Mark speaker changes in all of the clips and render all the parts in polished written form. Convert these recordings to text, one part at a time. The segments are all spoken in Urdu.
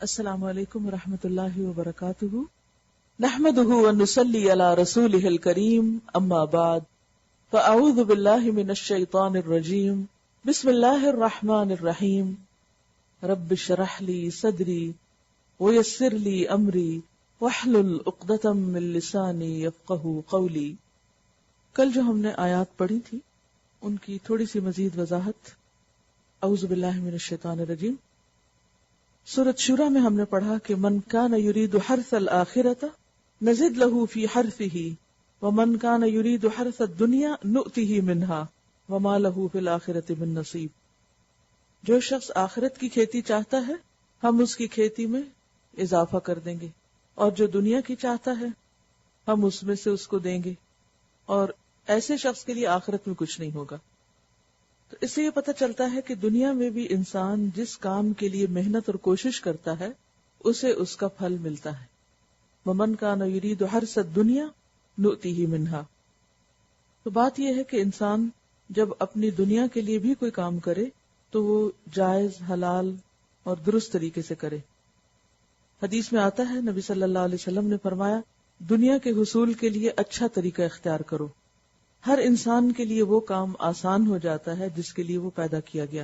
Speaker 1: السلام علیکم ورحمۃ اللہ وبرکاتہ نحمده ونصلی علی رسولہ الکریم اما بعد فاعوذ باللہ من الشیطان الرجیم بسم اللہ الرحمن الرحیم رب اشرح لی صدری ویسر لی امری واحلل عقدۃ من لسانی یفقہوا قولی۔ کل جو ہم نے آیات پڑھی تھی ان کی تھوڑی سی مزید وضاحت۔ اعوذ باللہ من الشیطان الرجیم، سورۃ شورى میں ہم نے پڑھا کہ من کان یرید حرث الآخرۃ نزد له فی حرثہ ومن کان یرید حرث الدنیا نؤتہ منہا وما له فی الآخرۃ من نصیب۔ جو شخص آخرت کی کھیتی چاہتا ہے ہم اس کی کھیتی میں اضافہ کر دیں گے، اور جو دنیا کی چاہتا ہے ہم اس میں سے اس کو دیں گے، اور ایسے شخص کے لیے آخرت میں کچھ نہیں ہوگا۔ تو اس سے یہ پتہ چلتا ہے کہ دنیا میں بھی انسان جس کام کے لیے محنت اور کوشش کرتا ہے اسے اس کا پھل ملتا ہے۔ وَمَنْ كَانَ يُرِيدُ حَرْثَ الدُّنْيَا نُؤْتِهِ مِنْهَا۔ تو بات یہ ہے کہ انسان جب اپنی دنیا کے لیے بھی کوئی کام کرے تو وہ جائز، حلال اور درست طریقے سے کرے۔ حدیث میں آتا ہے نبی صلی اللہ علیہ وسلم نے فرمایا، دنیا کے حصول کے لیے اچھا طریقہ اختیار کرو۔ ہر انسان کے لیے وہ کام آسان ہو جاتا ہے جس کے لیے وہ پیدا کیا گیا۔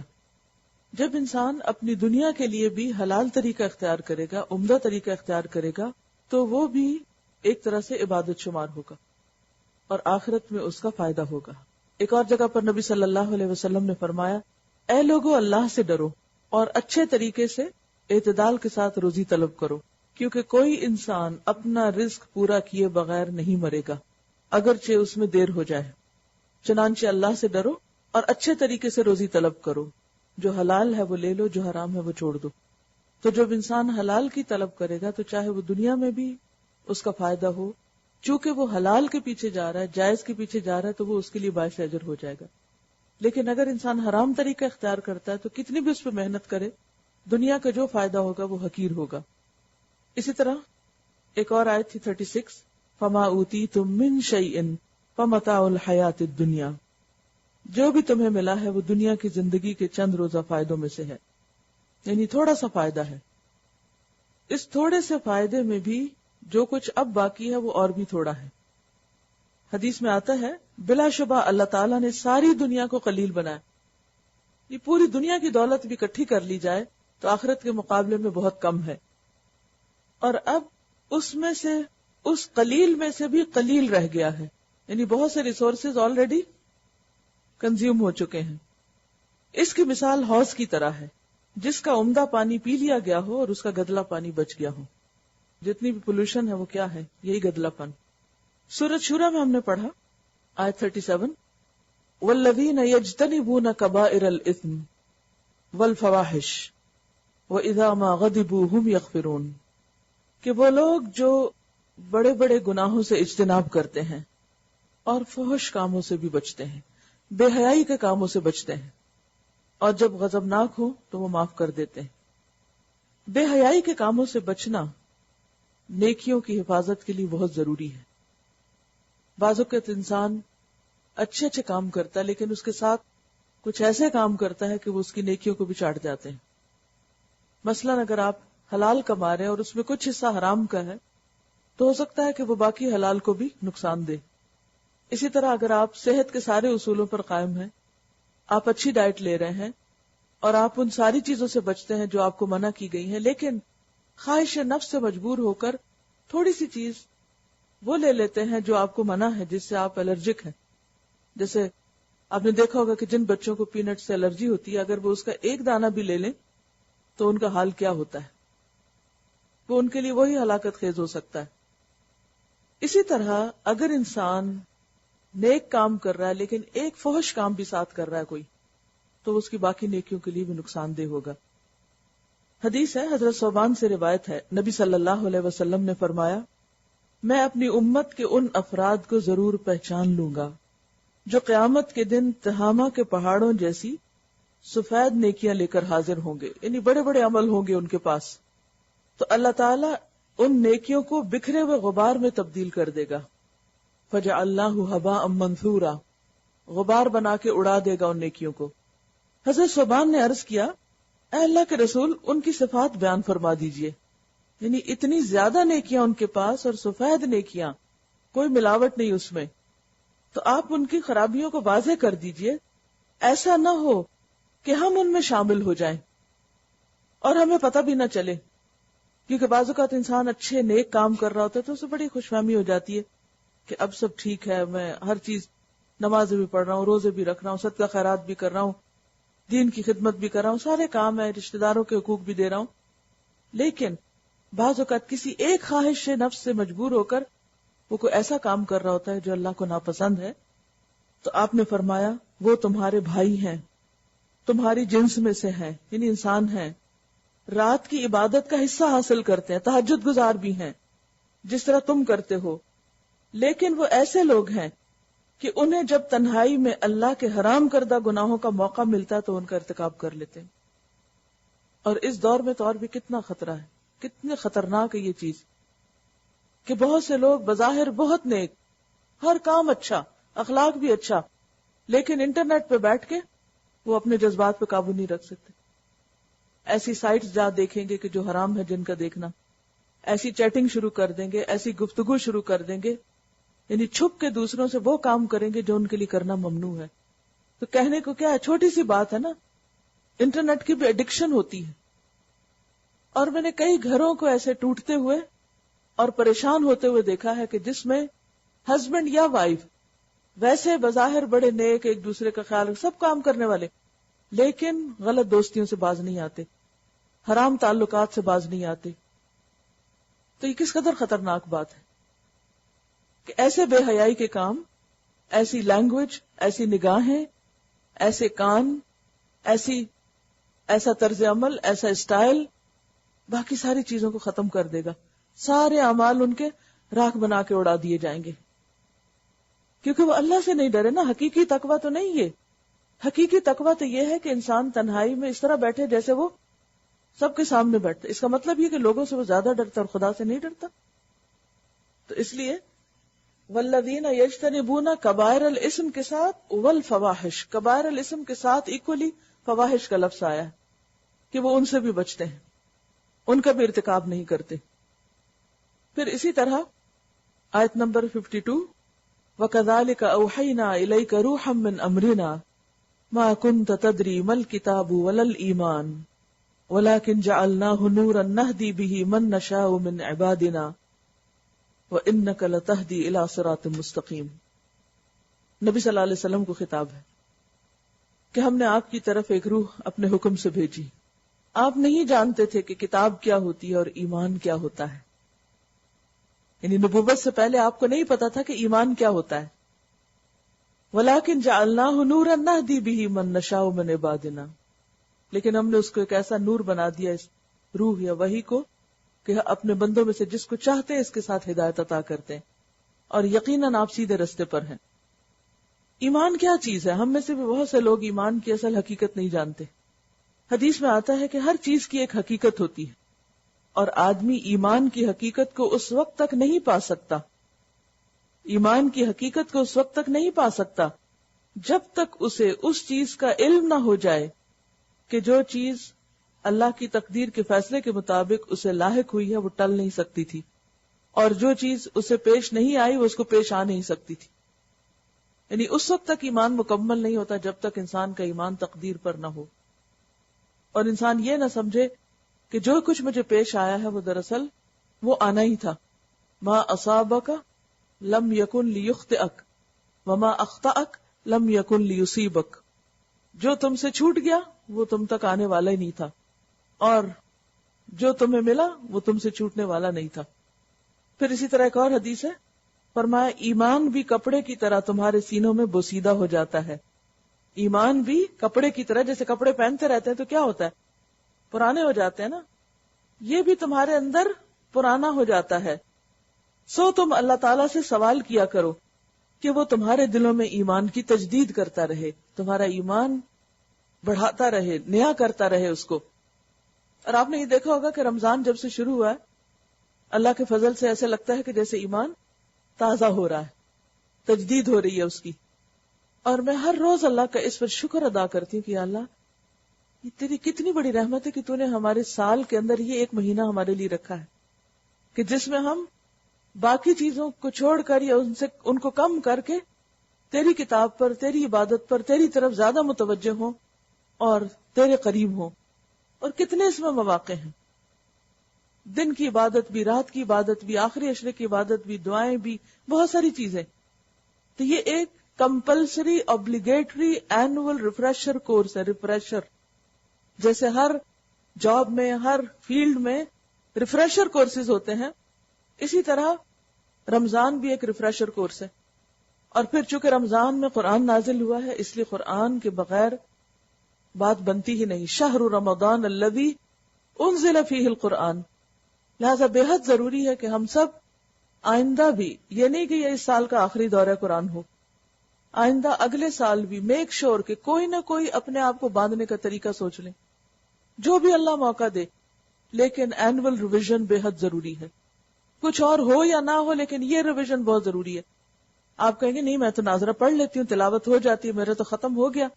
Speaker 1: جب انسان اپنی دنیا کے لیے بھی حلال طریقہ اختیار کرے گا، عمدہ طریقہ اختیار کرے گا، تو وہ بھی ایک طرح سے عبادت شمار ہوگا اور آخرت میں اس کا فائدہ ہوگا۔ ایک اور جگہ پر نبی صلی اللہ علیہ وسلم نے فرمایا، اے لوگو اللہ سے ڈرو اور اچھے طریقے سے اعتدال کے ساتھ روزی طلب کرو، کیونکہ کوئی انسان اپنا رزق پورا کیے بغیر نہیں مرے گا اگرچہ اس میں دیر ہو جائے۔ چنانچہ اللہ سے ڈرو اور اچھے طریقے سے روزی طلب کرو، جو حلال ہے وہ لے لو، جو حرام ہے وہ چھوڑ دو۔ تو جب انسان حلال کی طلب کرے گا تو چاہے وہ دنیا میں بھی اس کا فائدہ ہو، چونکہ وہ حلال کے پیچھے جا رہا ہے، جائز کے پیچھے جا رہا ہے، تو وہ اس کے لیے باعث اجر ہو جائے گا۔ لیکن اگر انسان حرام طریقہ اختیار کرتا ہے تو کتنی بھی اس پہ محنت کرے، دنیا کا جو فائدہ ہوگا وہ حقیر ہوگا۔ اسی طرح ایک اور آیت تھی 36، فما اوتیتم من شیء فمتاع الحیات الدنیا۔ جو بھی تمہیں ملا ہے وہ دنیا کی زندگی کے چند روزہ فائدوں میں سے ہے، یعنی تھوڑا سا فائدہ ہے۔ اس تھوڑے سے فائدے میں بھی جو کچھ اب باقی ہے وہ اور بھی تھوڑا ہے۔ حدیث میں آتا ہے، بلا شبہ اللہ تعالیٰ نے ساری دنیا کو قلیل بنایا۔ یہ پوری دنیا کی دولت بھی اکٹھی کر لی جائے تو آخرت کے مقابلے میں بہت کم ہے، اور اب اس میں سے، اس قلیل میں سے بھی قلیل رہ گیا ہے، یعنی بہت سے ریسورسز آلریڈی کنزیوم ہو چکے ہیں۔ اس کی مثال حوض کی طرح ہے جس کا عمدہ پانی پی لیا گیا ہو اور اس کا گدلا پانی بچ گیا ہو۔ جتنی بھی پولوشن ہے وہ کیا ہے؟ یہی گدلا پن۔ سورۃ شورى میں ہم نے پڑھا آیت 37، والذین یجتنبون کبائر الاثم والفواحش واذا ما غضبوا هم یغفرون، کہ وہ لوگ جو بڑے بڑے گناہوں سے اجتناب کرتے ہیں اور فحش کاموں سے بھی بچتے ہیں، بے حیائی کے کاموں سے بچتے ہیں، اور جب غضبناک ہو تو وہ معاف کر دیتے ہیں۔ بے حیائی کے کاموں سے بچنا نیکیوں کی حفاظت کے لیے بہت ضروری ہے۔ بعض اوقات انسان اچھے اچھے کام کرتا ہے لیکن اس کے ساتھ کچھ ایسے کام کرتا ہے کہ وہ اس کی نیکیوں کو بھی چاٹ جاتے ہیں۔ مثلاً اگر آپ حلال کما رہے ہیں اور اس میں کچھ حصہ حرام کا ہے تو ہو سکتا ہے کہ وہ باقی حلال کو بھی نقصان دے۔ اسی طرح اگر آپ صحت کے سارے اصولوں پر قائم ہیں، آپ اچھی ڈائٹ لے رہے ہیں اور آپ ان ساری چیزوں سے بچتے ہیں جو آپ کو منع کی گئی ہیں، لیکن خواہش نفس سے مجبور ہو کر تھوڑی سی چیز وہ لے لیتے ہیں جو آپ کو منع ہے، جس سے آپ الرجک ہیں۔ جیسے آپ نے دیکھا ہوگا کہ جن بچوں کو پینٹ سے الرجی ہوتی ہے، اگر وہ اس کا ایک دانہ بھی لے لیں تو ان کا حال کیا ہوتا ہے، وہ ان کے لیے وہی ہلاکت خیز ہو سکتا ہے۔ اسی طرح اگر انسان نیک کام کر رہا ہے لیکن ایک فحش کام بھی ساتھ کر رہا ہے کوئی، تو اس کی باقی نیکیوں کے لیے بھی نقصان دہ ہوگا۔ حدیث ہے، حضرت ثوبان سے روایت ہے، نبی صلی اللہ علیہ وسلم نے فرمایا، میں اپنی امت کے ان افراد کو ضرور پہچان لوں گا جو قیامت کے دن تہامہ کے پہاڑوں جیسی سفید نیکیاں لے کر حاضر ہوں گے، یعنی بڑے بڑے عمل ہوں گے ان کے پاس، تو اللہ تعالیٰ ان نیکیوں کو بکھرے ہوئے غبار میں تبدیل کر دے گا۔ فَجَعَلْنَاهُ هَبَاءً مَنْثُورًا، غبار بنا کے اڑا دے گا ان نیکیوں کو۔ حضرت ثوبان نے عرض کیا، اے اللہ کے رسول ان کی صفات بیان فرما دیجئے، یعنی اتنی زیادہ نیکیاں ان کے پاس اور سفید نیکیاں، کوئی ملاوٹ نہیں اس میں، تو آپ ان کی خرابیوں کو واضح کر دیجئے، ایسا نہ ہو کہ ہم ان میں شامل ہو جائیں اور ہمیں پتہ بھی نہ چلے، کیونکہ بعض اوقات انسان اچھے نیک کام کر رہا ہوتا ہے تو اسے بڑی خوش فہمی ہو جاتی ہے کہ اب سب ٹھیک ہے، میں ہر چیز، نمازیں بھی پڑھ رہا ہوں، روزے بھی رکھ رہا ہوں، صدقہ خیرات بھی کر رہا ہوں، دین کی خدمت بھی کر رہا ہوں، سارے کام ہے، رشتہ داروں کے حقوق بھی دے رہا ہوں، لیکن بعض اوقات کسی ایک خواہش نفس سے مجبور ہو کر وہ کوئی ایسا کام کر رہا ہوتا ہے جو اللہ کو ناپسند ہے، تو آپ نے فرمایا وہ تمہارے بھائی ہیں، تمہاری جنس میں سے ہیں، یعنی انسان ہیں، رات کی عبادت کا حصہ حاصل کرتے ہیں، تہجد گزار بھی ہیں جس طرح تم کرتے ہو، لیکن وہ ایسے لوگ ہیں کہ انہیں جب تنہائی میں اللہ کے حرام کردہ گناہوں کا موقع ملتا ہے تو ان کا ارتکاب کر لیتے ہیں۔ اور اس دور میں تو اور بھی کتنا خطرہ ہے، کتنے خطرناک ہے یہ چیز کہ بہت سے لوگ بظاہر بہت نیک، ہر کام اچھا، اخلاق بھی اچھا، لیکن انٹرنیٹ پہ بیٹھ کے وہ اپنے جذبات پہ قابو نہیں رکھ سکتے، ایسی سائٹس جا دیکھیں گے کہ جو حرام ہے جن کا دیکھنا، ایسی چیٹنگ شروع کر دیں گے، ایسی گفتگو شروع کر دیں گے، یعنی چھپ کے دوسروں سے وہ کام کریں گے جو ان کے لیے کرنا ممنوع ہے۔ تو کہنے کو کیا ہے، چھوٹی سی بات ہے نا، انٹرنیٹ کی بھی ایڈکشن ہوتی ہے، اور میں نے کئی گھروں کو ایسے ٹوٹتے ہوئے اور پریشان ہوتے ہوئے دیکھا ہے کہ جس میں ہسبینڈ یا وائف ویسے بظاہر بڑے نیک، ایک دوسرے کا خیال، سب کام کرنے والے، لیکن غلط دوستیوں سے باز نہیں آتے، حرام تعلقات سے باز نہیں آتے۔ تو یہ کس قدر خطرناک بات ہے کہ ایسے بے حیائی کے کام، ایسی لینگویج، ایسی نگاہیں، ایسے کان، ایسا طرز عمل، ایسا اسٹائل باقی ساری چیزوں کو ختم کر دے گا، سارے اعمال ان کے راکھ بنا کے اڑا دیے جائیں گے، کیونکہ وہ اللہ سے نہیں ڈرے نا۔ حقیقی تقویٰ تو نہیں، یہ حقیقی تقویٰ تو یہ ہے کہ انسان تنہائی میں اس طرح بیٹھے جیسے وہ سب کے سامنے بیٹھتا، اس کا مطلب یہ کہ لوگوں سے وہ زیادہ ڈرتا اور خدا سے نہیں ڈرتا۔ تو اس لیے والذین یجتنبون کبائر الاسم کے ساتھ والفواحش، کبائر الاسم کے ساتھ ایکولی فواحش کا لفظ آیا ہے کہ وہ ان سے بھی بچتے ہیں، ان کا بھی ارتکاب نہیں کرتے۔ پھر اسی طرح آیت نمبر 52 وَكَذَلِكَ أَوْحَيْنَا إِلَيْكَ رُوحًا مِّنْ أَمْرِنَا مَا كُنْتَ تَدْرِي مَا الْكِتَابُ وَلَا الْإِيمَانُ وَلَكِنْ جَعَلْنَاهُ نُورًا نَهْدِي بِهِ مَن نَّشَاءُ مِنْ عِبَادِنَا وَإِنَّكَ لَتَهْدِي إِلَىٰ صِرَاطٍ مُّسْتَقِيمٍ۔ نبی صلی اللہ علیہ وسلم کو خطاب ہے کہ ہم نے آپ کی طرف ایک روح اپنے حکم سے بھیجی، آپ نہیں جانتے تھے کہ کتاب کیا ہوتی ہے اور ایمان کیا ہوتا ہے، یعنی نبوت سے پہلے آپ کو نہیں پتا تھا کہ ایمان کیا ہوتا ہے۔ وَلَٰكِنْ جَعَلْنَاهُ نُورًا نَهْدِي بِهِ مَن نَّشَاءُ مِنْ عِبَادِنَا، لیکن ہم نے اس کو ایک ایسا نور بنا دیا، اس روح یا وحی کو، کہ اپنے بندوں میں سے جس کو چاہتے ہیں اس کے ساتھ ہدایت عطا کرتے ہیں، اور یقیناً آپ سیدھے رستے پر ہیں۔ ایمان کیا چیز ہے؟ ہم میں سے بھی بہت سے لوگ ایمان کی اصل حقیقت نہیں جانتے۔ حدیث میں آتا ہے کہ ہر چیز کی ایک حقیقت ہوتی ہے، اور آدمی ایمان کی حقیقت کو اس وقت تک نہیں پا سکتا، ایمان کی حقیقت کو اس وقت تک نہیں پا سکتا جب تک اسے اس چیز کا علم نہ ہو جائے کہ جو چیز اللہ کی تقدیر کے فیصلے کے مطابق اسے لاحق ہوئی ہے وہ ٹل نہیں سکتی تھی، اور جو چیز اسے پیش نہیں آئی وہ اس کو پیش آ نہیں سکتی تھی۔ یعنی اس وقت تک ایمان مکمل نہیں ہوتا جب تک انسان کا ایمان تقدیر پر نہ ہو، اور انسان یہ نہ سمجھے کہ جو کچھ مجھے پیش آیا ہے وہ دراصل وہ آنا ہی تھا۔ ما اصابک لم یکن لیخطئک وما اخطأک لم یکن لیصیبک، جو تم سے چھوٹ گیا وہ تم تک آنے والا ہی نہیں تھا، اور جو تمہیں ملا وہ تم سے چھوٹنے والا نہیں تھا۔ پھر اسی طرح ایک اور حدیث ہے، فرمایا ایمان بھی کپڑے کی طرح تمہارے سینوں میں بوسیدہ ہو جاتا ہے۔ ایمان بھی کپڑے کی طرح، جیسے کپڑے پہنتے رہتے ہیں تو کیا ہوتا ہے، پرانے ہو جاتے ہیں نا، یہ بھی تمہارے اندر پرانا ہو جاتا ہے۔ سو تم اللہ تعالیٰ سے سوال کیا کرو کہ وہ تمہارے دلوں میں ایمان کی تجدید کرتا رہے، تمہارا ایمان بڑھاتا رہے، نیا کرتا رہے اس کو۔ اور آپ نے یہ دیکھا ہوگا کہ رمضان جب سے شروع ہوا ہے، اللہ کے فضل سے ایسے لگتا ہے کہ جیسے ایمان تازہ ہو رہا ہے، تجدید ہو رہی ہے اس کی۔ اور میں ہر روز اللہ کا اس پر شکر ادا کرتی ہوں کہ اللہ یہ تیری کتنی بڑی رحمت ہے کہ تو نے ہمارے سال کے اندر یہ ایک مہینہ ہمارے لیے رکھا ہے کہ جس میں ہم باقی چیزوں کو چھوڑ کر یا ان کو کم کر کے تیری کتاب پر، تیری عبادت پر، تیری طرف زیادہ متوجہ ہوں اور تیرے قریب ہوں. اور کتنے اس میں مواقع ہیں، دن کی عبادت بھی، رات کی عبادت بھی، آخری عشرے کی عبادت بھی، دعائیں بھی، بہت ساری چیزیں. تو یہ ایک compulsory obligatory annual refresher course ہے. ریفریشر جیسے ہر جاب میں، ہر فیلڈ میں ریفریشر کورسز ہوتے ہیں، اسی طرح رمضان بھی ایک ریفریشر کورس ہے. اور پھر چونکہ رمضان میں قرآن نازل ہوا ہے، اس لیے قرآن کے بغیر بات بنتی ہی نہیں. شہر رمضان الذی انزل فیہ القرآن. لہذا بے حد ضروری ہے کہ ہم سب آئندہ بھی، یہ نہیں کہ یہ اس سال کا آخری دورہ قرآن ہو، آئندہ اگلے سال بھی میک شور کہ کوئی نہ کوئی اپنے آپ کو باندھنے کا طریقہ سوچ لیں، جو بھی اللہ موقع دے. لیکن اینول ریویژن بے حد ضروری ہے. کچھ اور ہو یا نہ ہو، لیکن یہ ریویژن بہت ضروری ہے. آپ کہیں گے نہیں میں تو ناظرہ پڑھ لیتی ہوں، تلاوت ہو جاتی ہے، میرا تو ختم ہو گیا.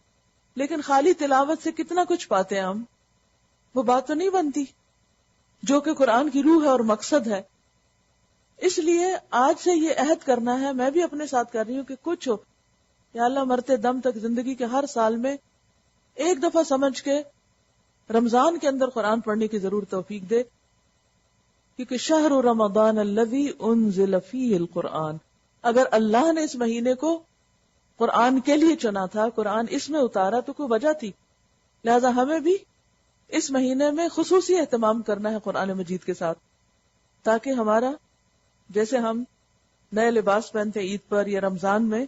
Speaker 1: لیکن خالی تلاوت سے کتنا کچھ پاتے ہیں ہم، وہ بات تو نہیں بنتی جو کہ قرآن کی روح ہے اور مقصد ہے. اس لیے آج سے یہ عہد کرنا ہے، میں بھی اپنے ساتھ کر رہی ہوں کہ کچھ ہو یا اللہ مرتے دم تک زندگی کے ہر سال میں ایک دفعہ سمجھ کے رمضان کے اندر قرآن پڑھنے کی ضرور توفیق دے. کیونکہ شہر رمضان الذی انزل فیہ القرآن، اگر اللہ نے اس مہینے کو قرآن کے لیے چنا تھا، قرآن اس میں اتارا، تو کوئی وجہ تھی. لہذا ہمیں بھی اس مہینے میں خصوصی اہتمام کرنا ہے قرآن مجید کے ساتھ، تاکہ ہمارا جیسے ہم نئے لباس پہنتے عید پر یا رمضان میں،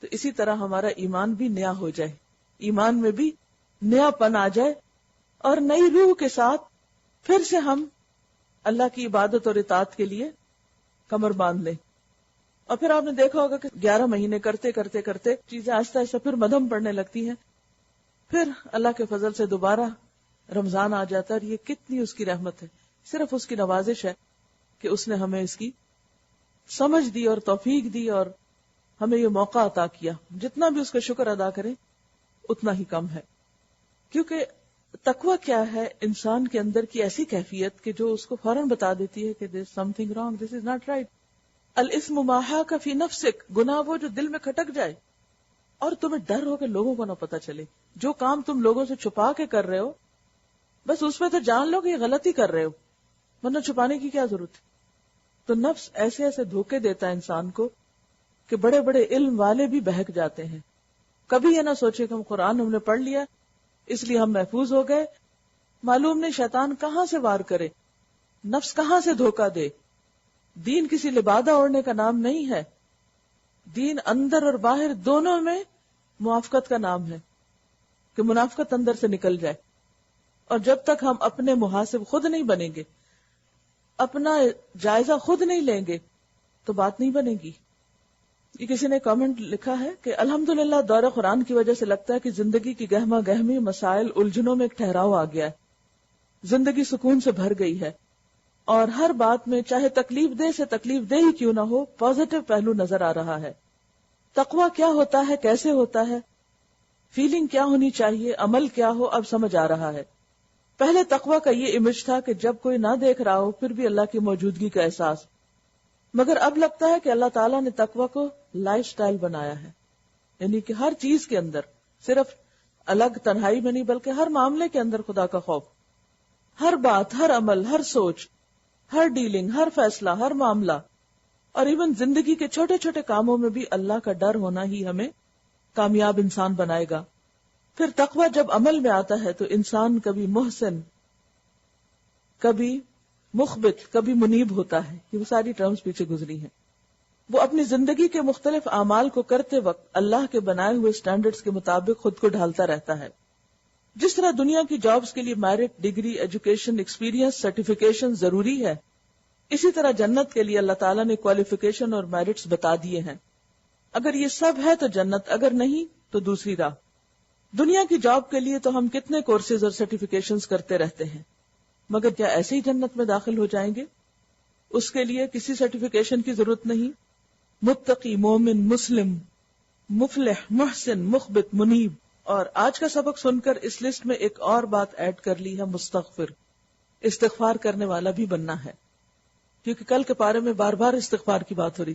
Speaker 1: تو اسی طرح ہمارا ایمان بھی نیا ہو جائے، ایمان میں بھی نیا پن آ جائے، اور نئی روح کے ساتھ پھر سے ہم اللہ کی عبادت اور اطاعت کے لیے کمر باندھ لیں. اور پھر آپ نے دیکھا ہوگا کہ 11 مہینے کرتے کرتے کرتے چیزیں آہستہ آہستہ پھر مدھم پڑنے لگتی ہیں. پھر اللہ کے فضل سے دوبارہ رمضان آ جاتا ہے، اور یہ کتنی اس کی رحمت ہے، صرف اس کی نوازش ہے کہ اس نے ہمیں اس کی سمجھ دی اور توفیق دی اور ہمیں یہ موقع عطا کیا. جتنا بھی اس کا شکر ادا کریں اتنا ہی کم ہے. کیونکہ تقوی کیا ہے؟ انسان کے اندر کی ایسی کیفیت کہ جو اس کو فوراً بتا دیتی ہے کہ there is something wrong, this is not right. الاسم ما حاک فی نفسک، گناہ وہ جو دل میں کھٹک جائے اور تمہیں ڈر ہو کہ لوگوں کو نہ پتہ چلے. جو کام تم لوگوں سے چھپا کے کر رہے ہو، بس اس میں تو جان لو کہ یہ غلطی کر رہے ہو، ورنہ چھپانے کی کیا ضرورت ہے. تو نفس ایسے ایسے دھوکے دیتا ہے انسان کو کہ بڑے بڑے علم والے بھی بہک جاتے ہیں. کبھی یہ نہ سوچے کہ ہم قرآن ہم نے پڑھ لیا اس لیے ہم محفوظ ہو گئے. معلوم نہیں شیطان کہاں سے وار کرے، نفس کہاں سے دھوکہ دے. دین کسی لبادہ اوڑھنے کا نام نہیں ہے. دین اندر اور باہر دونوں میں موافقت کا نام ہے کہ منافقت اندر سے نکل جائے. اور جب تک ہم اپنے محاسب خود نہیں بنیں گے، اپنا جائزہ خود نہیں لیں گے، تو بات نہیں بنے گی. یہ کسی نے کامنٹ لکھا ہے کہ الحمدللہ دورہ قرآن کی وجہ سے لگتا ہے کہ زندگی کی گہما گہمی مسائل الجھنوں میں ایک ٹھہراؤ آ گیا ہے، زندگی سکون سے بھر گئی ہے، اور ہر بات میں چاہے تکلیف دہ سے تکلیف دہ ہی کیوں نہ ہو پازیٹو پہلو نظر آ رہا ہے. تقویٰ کیا ہوتا ہے، کیسے ہوتا ہے، فیلنگ کیا ہونی چاہیے، عمل کیا ہو، اب سمجھ آ رہا ہے. پہلے تقویٰ کا یہ امیج تھا کہ جب کوئی نہ دیکھ رہا ہو پھر بھی اللہ کی موجودگی کا احساس، مگر اب لگتا ہے کہ اللہ تعالیٰ نے تقویٰ کو لائف سٹائل بنایا ہے. یعنی کہ ہر چیز کے اندر، صرف الگ تنہائی میں نہیں بلکہ ہر معاملے کے اندر خدا کا خوف، ہر بات، ہر عمل، ہر سوچ، ہر ڈیلنگ، ہر فیصلہ، ہر معاملہ، اور ایون زندگی کے چھوٹے چھوٹے کاموں میں بھی اللہ کا ڈر ہونا ہی ہمیں کامیاب انسان بنائے گا. پھر تقویٰ جب عمل میں آتا ہے تو انسان کبھی محسن، کبھی مخبت، کبھی منیب ہوتا ہے. یہ وہ ساری ٹرمز پیچھے گزری ہیں. وہ اپنی زندگی کے مختلف اعمال کو کرتے وقت اللہ کے بنائے ہوئے سٹینڈرڈز کے مطابق خود کو ڈھالتا رہتا ہے. جس طرح دنیا کی جابز کے لیے merit, degree, education, experience, certification ضروری ہے، اسی طرح جنت کے لیے اللہ تعالیٰ نے کوالیفیکیشن اور میرٹس بتا دیے ہیں. اگر یہ سب ہے تو جنت، اگر نہیں تو دوسری راہ. دنیا کی جاب کے لیے تو ہم کتنے کورسز اور سرٹیفیکیشنز کرتے رہتے ہیں، مگر کیا ایسے ہی جنت میں داخل ہو جائیں گے؟ اس کے لیے کسی سرٹیفیکیشن کی ضرورت نہیں. متقی، مومن، مسلم، مفلح، محسن، مخبت، منیب، اور آج کا سبق سن کر اس لسٹ میں ایک اور بات ایڈ کر لی ہے، مستغفر، استغفار کرنے والا بھی بننا ہے، کیونکہ کل کے پارے میں بار بار استغفار کی بات ہو رہی.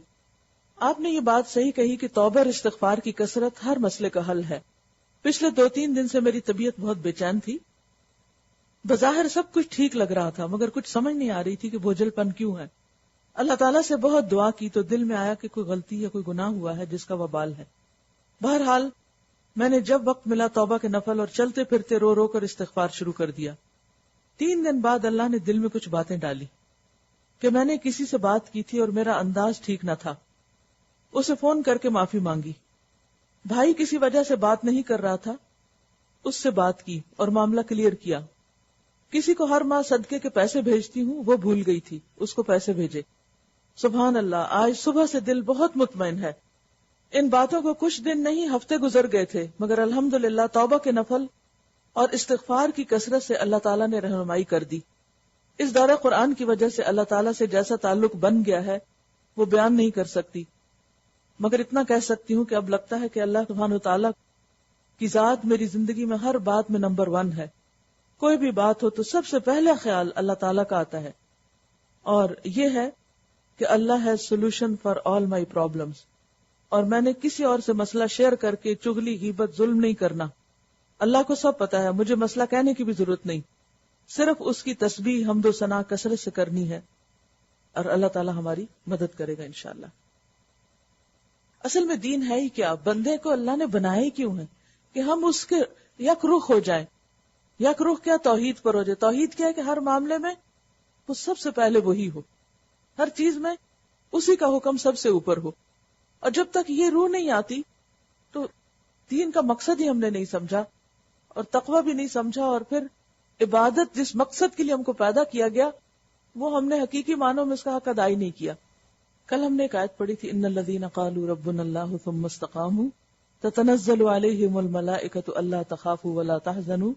Speaker 1: آپ نے یہ بات صحیح کہی کہ توبہ اور استغفار کی کثرت ہر مسئلے کا حل ہے. پچھلے 2-3 دن سے میری طبیعت بہت بے چین تھی. بظاہر سب کچھ ٹھیک لگ رہا تھا، مگر کچھ سمجھ نہیں آ رہی تھی کہ بوجھل پن کیوں ہے. اللہ تعالیٰ سے بہت دعا کی تو دل میں آیا کہ کوئی غلطی یا کوئی گناہ ہوا ہے جس کا وبال ہے. بہرحال میں نے جب وقت ملا توبہ کے نفل اور چلتے پھرتے رو رو کر استغفار شروع کر دیا. 3 دن بعد اللہ نے دل میں کچھ باتیں ڈالی کہ میں نے کسی سے بات کی تھی اور میرا انداز ٹھیک نہ تھا. اسے فون کر کے معافی مانگی. بھائی کسی وجہ سے بات نہیں کر رہا تھا، اس سے بات کی اور معاملہ کلیئر کیا. کسی کو ہر ماہ صدقے کے پیسے بھیجتی ہوں، وہ بھول گئی تھی، اس کو پیسے بھیجے. سبحان اللہ، آج صبح سے دل بہت مطمئن ہے. ان باتوں کو کچھ دن نہیں ہفتے گزر گئے تھے، مگر الحمدللہ توبہ کے نفل اور استغفار کی کثرت سے اللہ تعالیٰ نے رہنمائی کر دی. اس دورہ قرآن کی وجہ سے اللہ تعالیٰ سے جیسا تعلق بن گیا ہے وہ بیان نہیں کر سکتی، مگر اتنا کہہ سکتی ہوں کہ اب لگتا ہے کہ اللہ سبحانہ و تعالیٰ کی ذات میری زندگی میں ہر بات میں نمبر 1 ہے. کوئی بھی بات ہو تو سب سے پہلا خیال اللہ تعالیٰ کا آتا ہے، اور یہ ہے کہ اللہ ہے solution for all my problems. اور میں نے کسی اور سے مسئلہ شیئر کر کے چغلی، غیبت، ظلم نہیں کرنا. اللہ کو سب پتا ہے، مجھے مسئلہ کہنے کی بھی ضرورت نہیں، صرف اس کی تسبیح، حمد و ثنا کثرت سے کرنی ہے، اور اللہ تعالیٰ ہماری مدد کرے گا انشاءاللہ. اصل میں دین ہے ہی کیا؟ بندے کو اللہ نے بنایا ہی کیوں ہے؟ کہ ہم اس کے یک رخ ہو جائیں. یک رخ کیا؟ توحید پر ہو جائے. توحید کیا ہے؟ کہ ہر معاملے میں وہ سب سے پہلے وہی ہو، ہر چیز میں اسی کا حکم سب سے اوپر ہو. اور جب تک یہ روح نہیں آتی تو دین کا مقصد ہی ہم نے نہیں سمجھا، اور تقوی بھی نہیں سمجھا، اور پھر عبادت جس مقصد کے لیے ہم کو پیدا کیا گیا وہ ہم نے حقیقی معنوں میں اس کا حق ادا ہی نہیں کیا. کل ہم نے ایک آیت پڑھی تھی، ان الذین قالوا ربنا اللہ ثم استقاموا تتنزل علیہم الملائکۃ الا تخافوا ولا تحزنوا.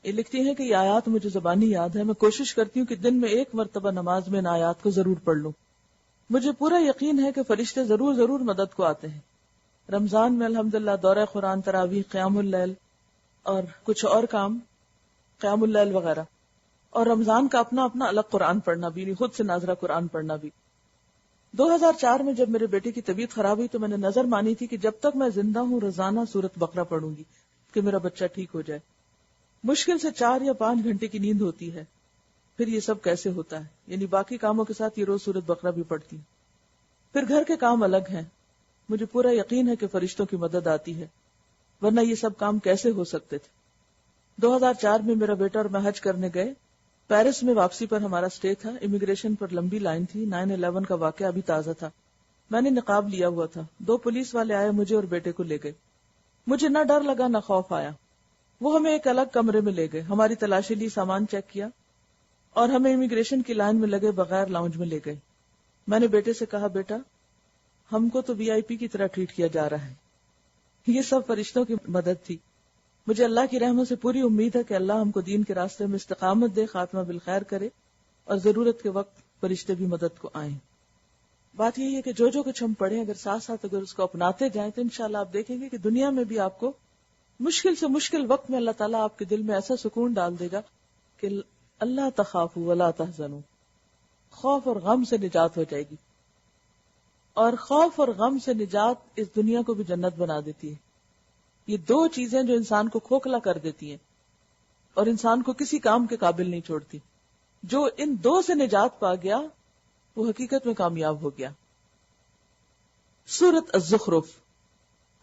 Speaker 1: یہ لکھتی ہیں کہ یہ آیات مجھے زبانی یاد ہے، میں کوشش کرتی ہوں کہ دن میں 1 مرتبہ نماز میں ان آیات کو ضرور پڑھ لوں. مجھے پورا یقین ہے کہ فرشتے ضرور مدد کو آتے ہیں. رمضان میں الحمدللہ دورہ قرآن، تراویح، قیام اللیل اور کچھ اور کام، قیام اللیل وغیرہ، اور رمضان کا اپنا الگ قرآن پڑھنا بھی، خود سے ناظرہ قرآن پڑھنا بھی. 2004 میں جب میرے بیٹے کی طبیعت خراب ہوئی تو میں نے نظر مانی تھی کہ جب تک میں زندہ ہوں روزانہ سورۃ بقرہ پڑھوں گی کہ میرا بچہ ٹھیک ہو جائے. مشکل سے 4 یا 5 گھنٹے کی نیند ہوتی ہے. پھر یہ سب کیسے ہوتا ہے؟ یعنی باقی کاموں کے ساتھ یہ روز سورۃ بقرہ بھی پڑھتی ہوں. پھر گھر کے کام الگ ہیں. مجھے پورا یقین ہے کہ فرشتوں کی مدد آتی ہے، ورنہ یہ سب کام کیسے ہو سکتے تھے. 2004 میں میرا بیٹا اور میں حج کرنے گئے. پیرس میں واپسی پر ہمارا سٹے تھا. امیگریشن پر لمبی لائن تھی. 9/11 کا واقعہ ابھی تازہ تھا. میں نے نقاب لیا ہوا تھا. 2 پولیس والے آئے، مجھے اور بیٹے کو لے گئے. مجھے نہ ڈر لگا نہ خوف آیا. وہ ہمیں ایک الگ کمرے میں لے گئے، ہماری تلاشی لی، سامان چیک کیا اور ہمیں امیگریشن کی لائن میں لگے بغیر لاؤنج میں لے گئے. میں نے بیٹے سے کہا، بیٹا ہم کو تو VIP کی طرح ٹریٹ کیا جا رہا ہے. یہ سب فرشتوں کی مدد تھی. مجھے اللہ کی رحمت سے پوری امید ہے کہ اللہ ہم کو دین کے راستے میں استقامت دے، خاتمہ بالخیر کرے، اور ضرورت کے وقت فرشتے بھی مدد کو آئیں. بات یہی ہے کہ جو کچھ ہم پڑھیں اگر ساتھ ساتھ اگر اس کو اپناتے جائیں تو انشاءاللہ آپ دیکھیں گے کہ دنیا میں بھی آپ کو مشکل سے مشکل وقت میں اللہ تعالیٰ آپ کے دل میں ایسا سکون ڈال دے گا کہ اللہ تخافوا ولا تحزنوا، خوف اور غم سے نجات ہو جائے گی. اور خوف اور غم سے نجات اس دنیا کو بھی جنت بنا دیتی ہے. یہ 2 چیزیں جو انسان کو کھوکھلا کر دیتی ہیں اور انسان کو کسی کام کے قابل نہیں چھوڑتی. جو ان 2 سے نجات پا گیا وہ حقیقت میں کامیاب ہو گیا. سورۃ الزخرف.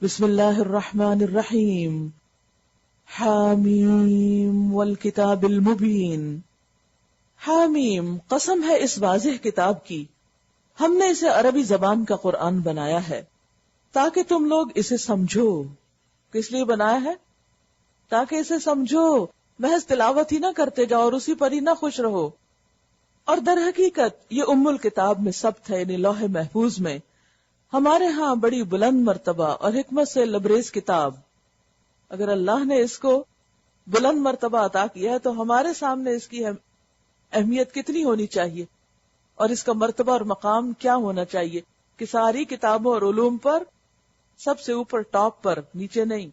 Speaker 1: بسم اللہ الرحمن الرحیم. حامیم والکتاب المبین. حامیم، قسم ہے اس واضح کتاب کی، ہم نے اسے عربی زبان کا قرآن بنایا ہے تاکہ تم لوگ اسے سمجھو. کس لیے بنایا ہے؟ تاکہ اسے سمجھو، محض تلاوت ہی نہ کرتے جاؤ اور اسی پر ہی نہ خوش رہو. اور در حقیقت یہ ام الکتاب میں ثبت ہے، یعنی لوح محفوظ میں، ہمارے ہاں بڑی بلند مرتبہ اور حکمت سے لبریز کتاب. اگر اللہ نے اس کو بلند مرتبہ عطا کیا ہے تو ہمارے سامنے اس کی اہمیت کتنی ہونی چاہیے اور اس کا مرتبہ اور مقام کیا ہونا چاہیے کہ ساری کتابوں اور علوم پر سب سے اوپر، ٹاپ پر، نیچے نہیں.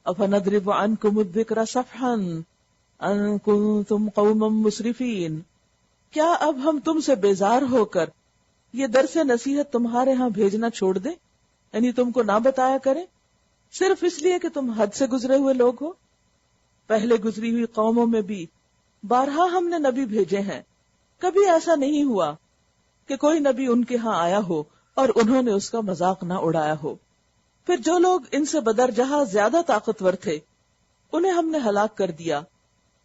Speaker 1: افنضرب عنکم الذکر صفحا ان کنتم قوما مسرفین، کیا اب ہم تم سے بیزار ہو کر یہ درس نصیحت تمہارے ہاں بھیجنا چھوڑ دیں، یعنی تم کو نہ بتایا کریں صرف اس لیے کہ تم حد سے گزرے ہوئے لوگ ہو؟ پہلے گزری ہوئی قوموں میں بھی بارہا ہم نے نبی بھیجے ہیں، کبھی ایسا نہیں ہوا کہ کوئی نبی ان کے ہاں آیا ہو اور انہوں نے اس کا مذاق نہ اڑایا ہو۔ پھر جو لوگ ان سے بدرجہ زیادہ طاقتور تھے انہیں ہم نے ہلاک کر دیا۔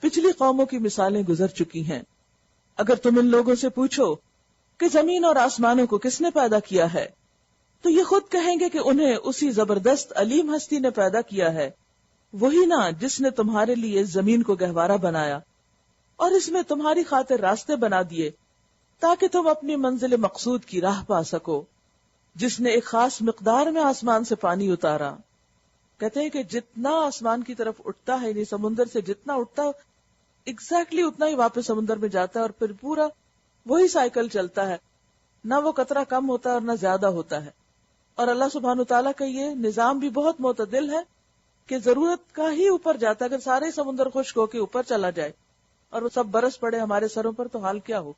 Speaker 1: پچھلی قوموں کی مثالیں گزر چکی ہیں۔ اگر تم ان لوگوں سے پوچھو کہ زمین اور آسمانوں کو کس نے پیدا کیا ہے تو یہ خود کہیں گے کہ انہیں اسی زبردست علیم ہستی نے پیدا کیا ہے، وہی نا جس نے تمہارے لیے اس زمین کو گہوارہ بنایا اور اس میں تمہاری خاطر راستے بنا دیے تاکہ تم اپنی منزل مقصود کی راہ پا سکو، جس نے ایک خاص مقدار میں آسمان سے پانی اتارا۔ کہتے ہیں کہ جتنا آسمان کی طرف اٹھتا ہے، یعنی سمندر سے جتنا اٹھتا ہے ایگزیکٹلی اتنا ہی واپس سمندر میں جاتا ہے، اور پھر پورا وہی سائیکل چلتا ہے، نہ وہ قطرہ کم ہوتا ہے اور نہ زیادہ ہوتا ہے۔ اور اللہ سبحانہ تعالیٰ کا یہ نظام بھی بہت معتدل ہے کہ ضرورت کا ہی اوپر جاتا ہے۔ اگر سارے سمندر خشک ہو کے اوپر چلا جائے اور وہ سب برس پڑے ہمارے سروں پر تو حال کیا ہو؟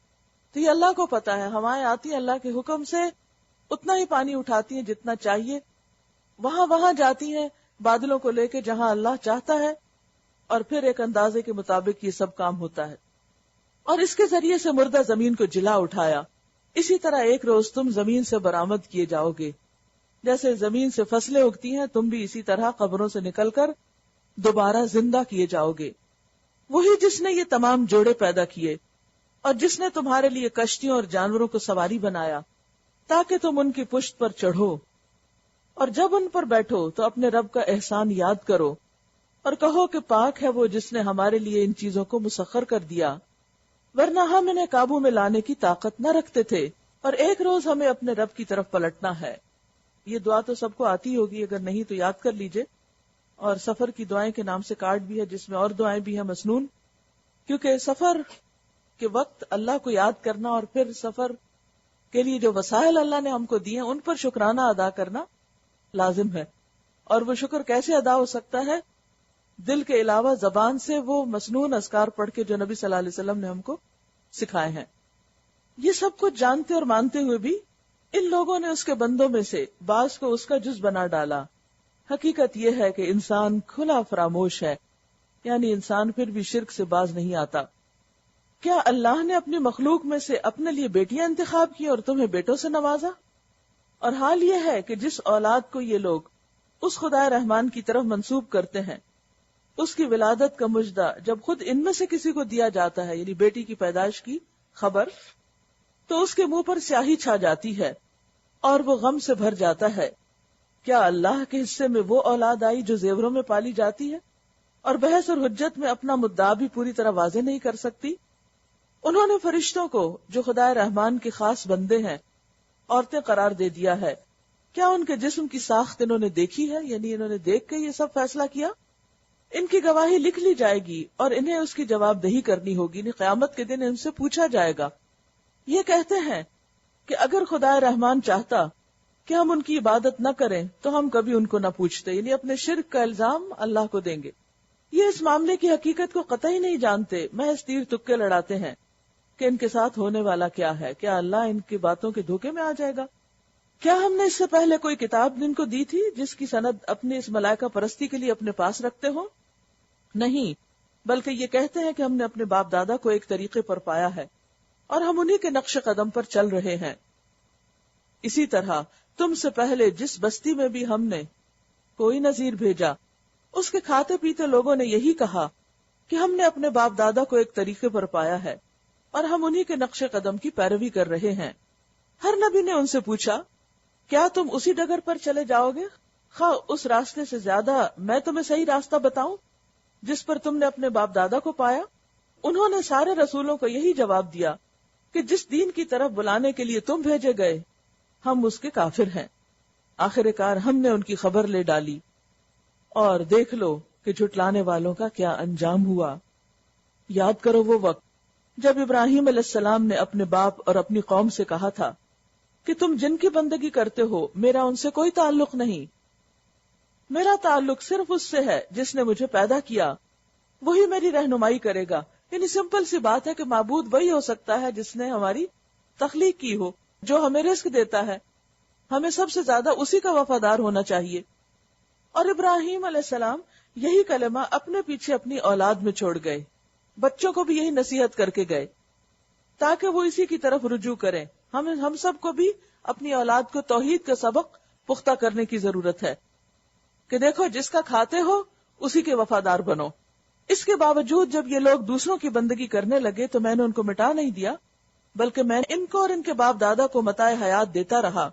Speaker 1: تو یہ اللہ کو پتا ہے، ہوائیں آتی ہیں اللہ کے حکم سے، اتنا ہی پانی اٹھاتی ہیں جتنا چاہیے، وہاں جاتی ہیں بادلوں کو لے کے جہاں اللہ چاہتا ہے، اور پھر ایک اندازے کے مطابق یہ سب کام ہوتا ہے۔ اور اس کے ذریعے سے مردہ زمین کو جلا اٹھایا۔ اسی طرح ایک روز تم زمین سے برآمد کیے جاؤ گے، جیسے زمین سے فصلیں اگتی ہیں تم بھی اسی طرح قبروں سے نکل کر دوبارہ زندہ کیے جاؤ گے۔ وہی جس نے یہ تمام جوڑے پیدا کیے اور جس نے تمہارے لیے کشتیوں اور جانوروں کو سواری بنایا تاکہ تم ان کی پشت پر چڑھو، اور جب ان پر بیٹھو تو اپنے رب کا احسان یاد کرو اور کہو کہ پاک ہے وہ جس نے ہمارے لیے ان چیزوں کو مسخر کر دیا، ورنہ ہم انہیں قابو میں لانے کی طاقت نہ رکھتے تھے، اور ایک روز ہمیں اپنے رب کی طرف پلٹنا ہے۔ یہ دعا تو سب کو آتی ہوگی، اگر نہیں تو یاد کر لیجئے۔ اور سفر کی دعائیں کے نام سے کارڈ بھی ہے جس میں اور دعائیں بھی ہیں مسنون، کیونکہ سفر کے وقت اللہ کو یاد کرنا اور پھر سفر کے لیے جو وسائل اللہ نے ہم کو دیے ان پر شکرانہ ادا کرنا لازم ہے۔ اور وہ شکر کیسے ادا ہو سکتا ہے؟ دل کے علاوہ زبان سے وہ مسنون اذکار پڑھ کے جو نبی صلی اللہ علیہ وسلم نے ہم کو سکھائے ہیں۔ یہ سب کچھ جانتے اور مانتے ہوئے بھی ان لوگوں نے اس کے بندوں میں سے بعض کو اس کا جز بنا ڈالا۔ حقیقت یہ ہے کہ انسان کھلا فراموش ہے، یعنی انسان پھر بھی شرک سے باز نہیں آتا۔ کیا اللہ نے اپنی مخلوق میں سے اپنے لیے بیٹیاں انتخاب کی اور تمہیں بیٹوں سے نوازا؟ اور حال یہ ہے کہ جس اولاد کو یہ لوگ اس خدا رحمان کی طرف منسوب کرتے ہیں، اس کی ولادت کا مجدہ جب خود ان میں سے کسی کو دیا جاتا ہے، یعنی بیٹی کی پیدائش کی خبر، تو اس کے منہ پر سیاہی چھا جاتی ہے اور وہ غم سے بھر جاتا ہے۔ کیا اللہ کے حصے میں وہ اولاد آئی جو زیوروں میں پالی جاتی ہے اور بحث اور حجت میں اپنا مدعا بھی پوری طرح واضح نہیں کر سکتی؟ انہوں نے فرشتوں کو جو خدا رحمان کے خاص بندے ہیں عورتیں قرار دے دیا ہے۔ کیا ان کے جسم کی ساخت انہوں نے دیکھی ہے؟ یعنی انہوں نے دیکھ کے یہ سب فیصلہ کیا؟ ان کی گواہی لکھ لی جائے گی اور انہیں اس کی جواب دہی کرنی ہوگی، یعنی قیامت کے دن ان سے پوچھا جائے گا۔ یہ کہتے ہیں کہ اگر خدا رحمان چاہتا کہ ہم ان کی عبادت نہ کریں تو ہم کبھی ان کو نہ پوچھتے، یعنی اپنے شرک کا الزام اللہ کو دیں گے۔ یہ اس معاملے کی حقیقت کو قطعی نہیں جانتے، محض تیر تکے لڑاتے ہیں کہ ان کے ساتھ ہونے والا کیا ہے۔ کیا اللہ ان کی باتوں کے دھوکے میں آ جائے گا؟ کیا ہم نے اس سے پہلے کوئی کتاب ان کو دی تھی جس کی سند اپنی اس ملائکہ پرستی کے لیے اپنے پاس رکھتے ہو؟ نہیں، بلکہ یہ کہتے ہیں کہ ہم نے اپنے باپ دادا کو ایک طریقے پر پایا ہے اور ہم انہی کے نقش قدم پر چل رہے ہیں۔ اسی طرح تم سے پہلے جس بستی میں بھی ہم نے کوئی نذیر بھیجا، اس کے کھاتے پیتے لوگوں نے یہی کہا کہ ہم نے اپنے باپ دادا کو ایک طریقے پر پایا ہے اور ہم انہی کے نقش قدم کی پیروی کر رہے ہیں۔ ہر نبی نے ان سے پوچھا، کیا تم اسی ڈگر پر چلے جاؤ گے، خواہ اس راستے سے زیادہ میں تمہیں صحیح راستہ بتاؤں جس پر تم نے اپنے باپ دادا کو پایا؟ انہوں نے سارے رسولوں کو یہی جواب دیا کہ جس دین کی طرف بلانے کے لیے تم بھیجے گئے ہم اس کے کافر ہیں۔ آخر کار ہم نے ان کی خبر لے ڈالی، اور دیکھ لو کہ جھٹلانے والوں کا کیا انجام ہوا۔ یاد کرو وہ وقت جب ابراہیم علیہ السلام نے اپنے باپ اور اپنی قوم سے کہا تھا کہ تم جن کی بندگی کرتے ہو میرا ان سے کوئی تعلق نہیں، میرا تعلق صرف اس سے ہے جس نے مجھے پیدا کیا، وہی میری رہنمائی کرے گا. یعنی سمپل سی بات ہے کہ معبود وہی ہو سکتا ہے جس نے ہماری تخلیق کی ہو، جو ہمیں رزق دیتا ہے. ہمیں سب سے زیادہ اسی کا وفادار ہونا چاہیے. اور ابراہیم علیہ السلام یہی کلمہ اپنے پیچھے اپنی اولاد میں چھوڑ گئے، بچوں کو بھی یہی نصیحت کر کے گئے تاکہ وہ اسی کی طرف رجوع کریں. ہم سب کو بھی اپنی اولاد کو توحید کا سبق پختہ کرنے کی ضرورت ہے کہ دیکھو جس کا کھاتے ہو اسی کے وفادار بنو. اس کے باوجود جب یہ لوگ دوسروں کی بندگی کرنے لگے تو میں نے ان کو مٹا نہیں دیا، بلکہ میں ان کو اور ان کے باپ دادا کو متاع حیات دیتا رہا،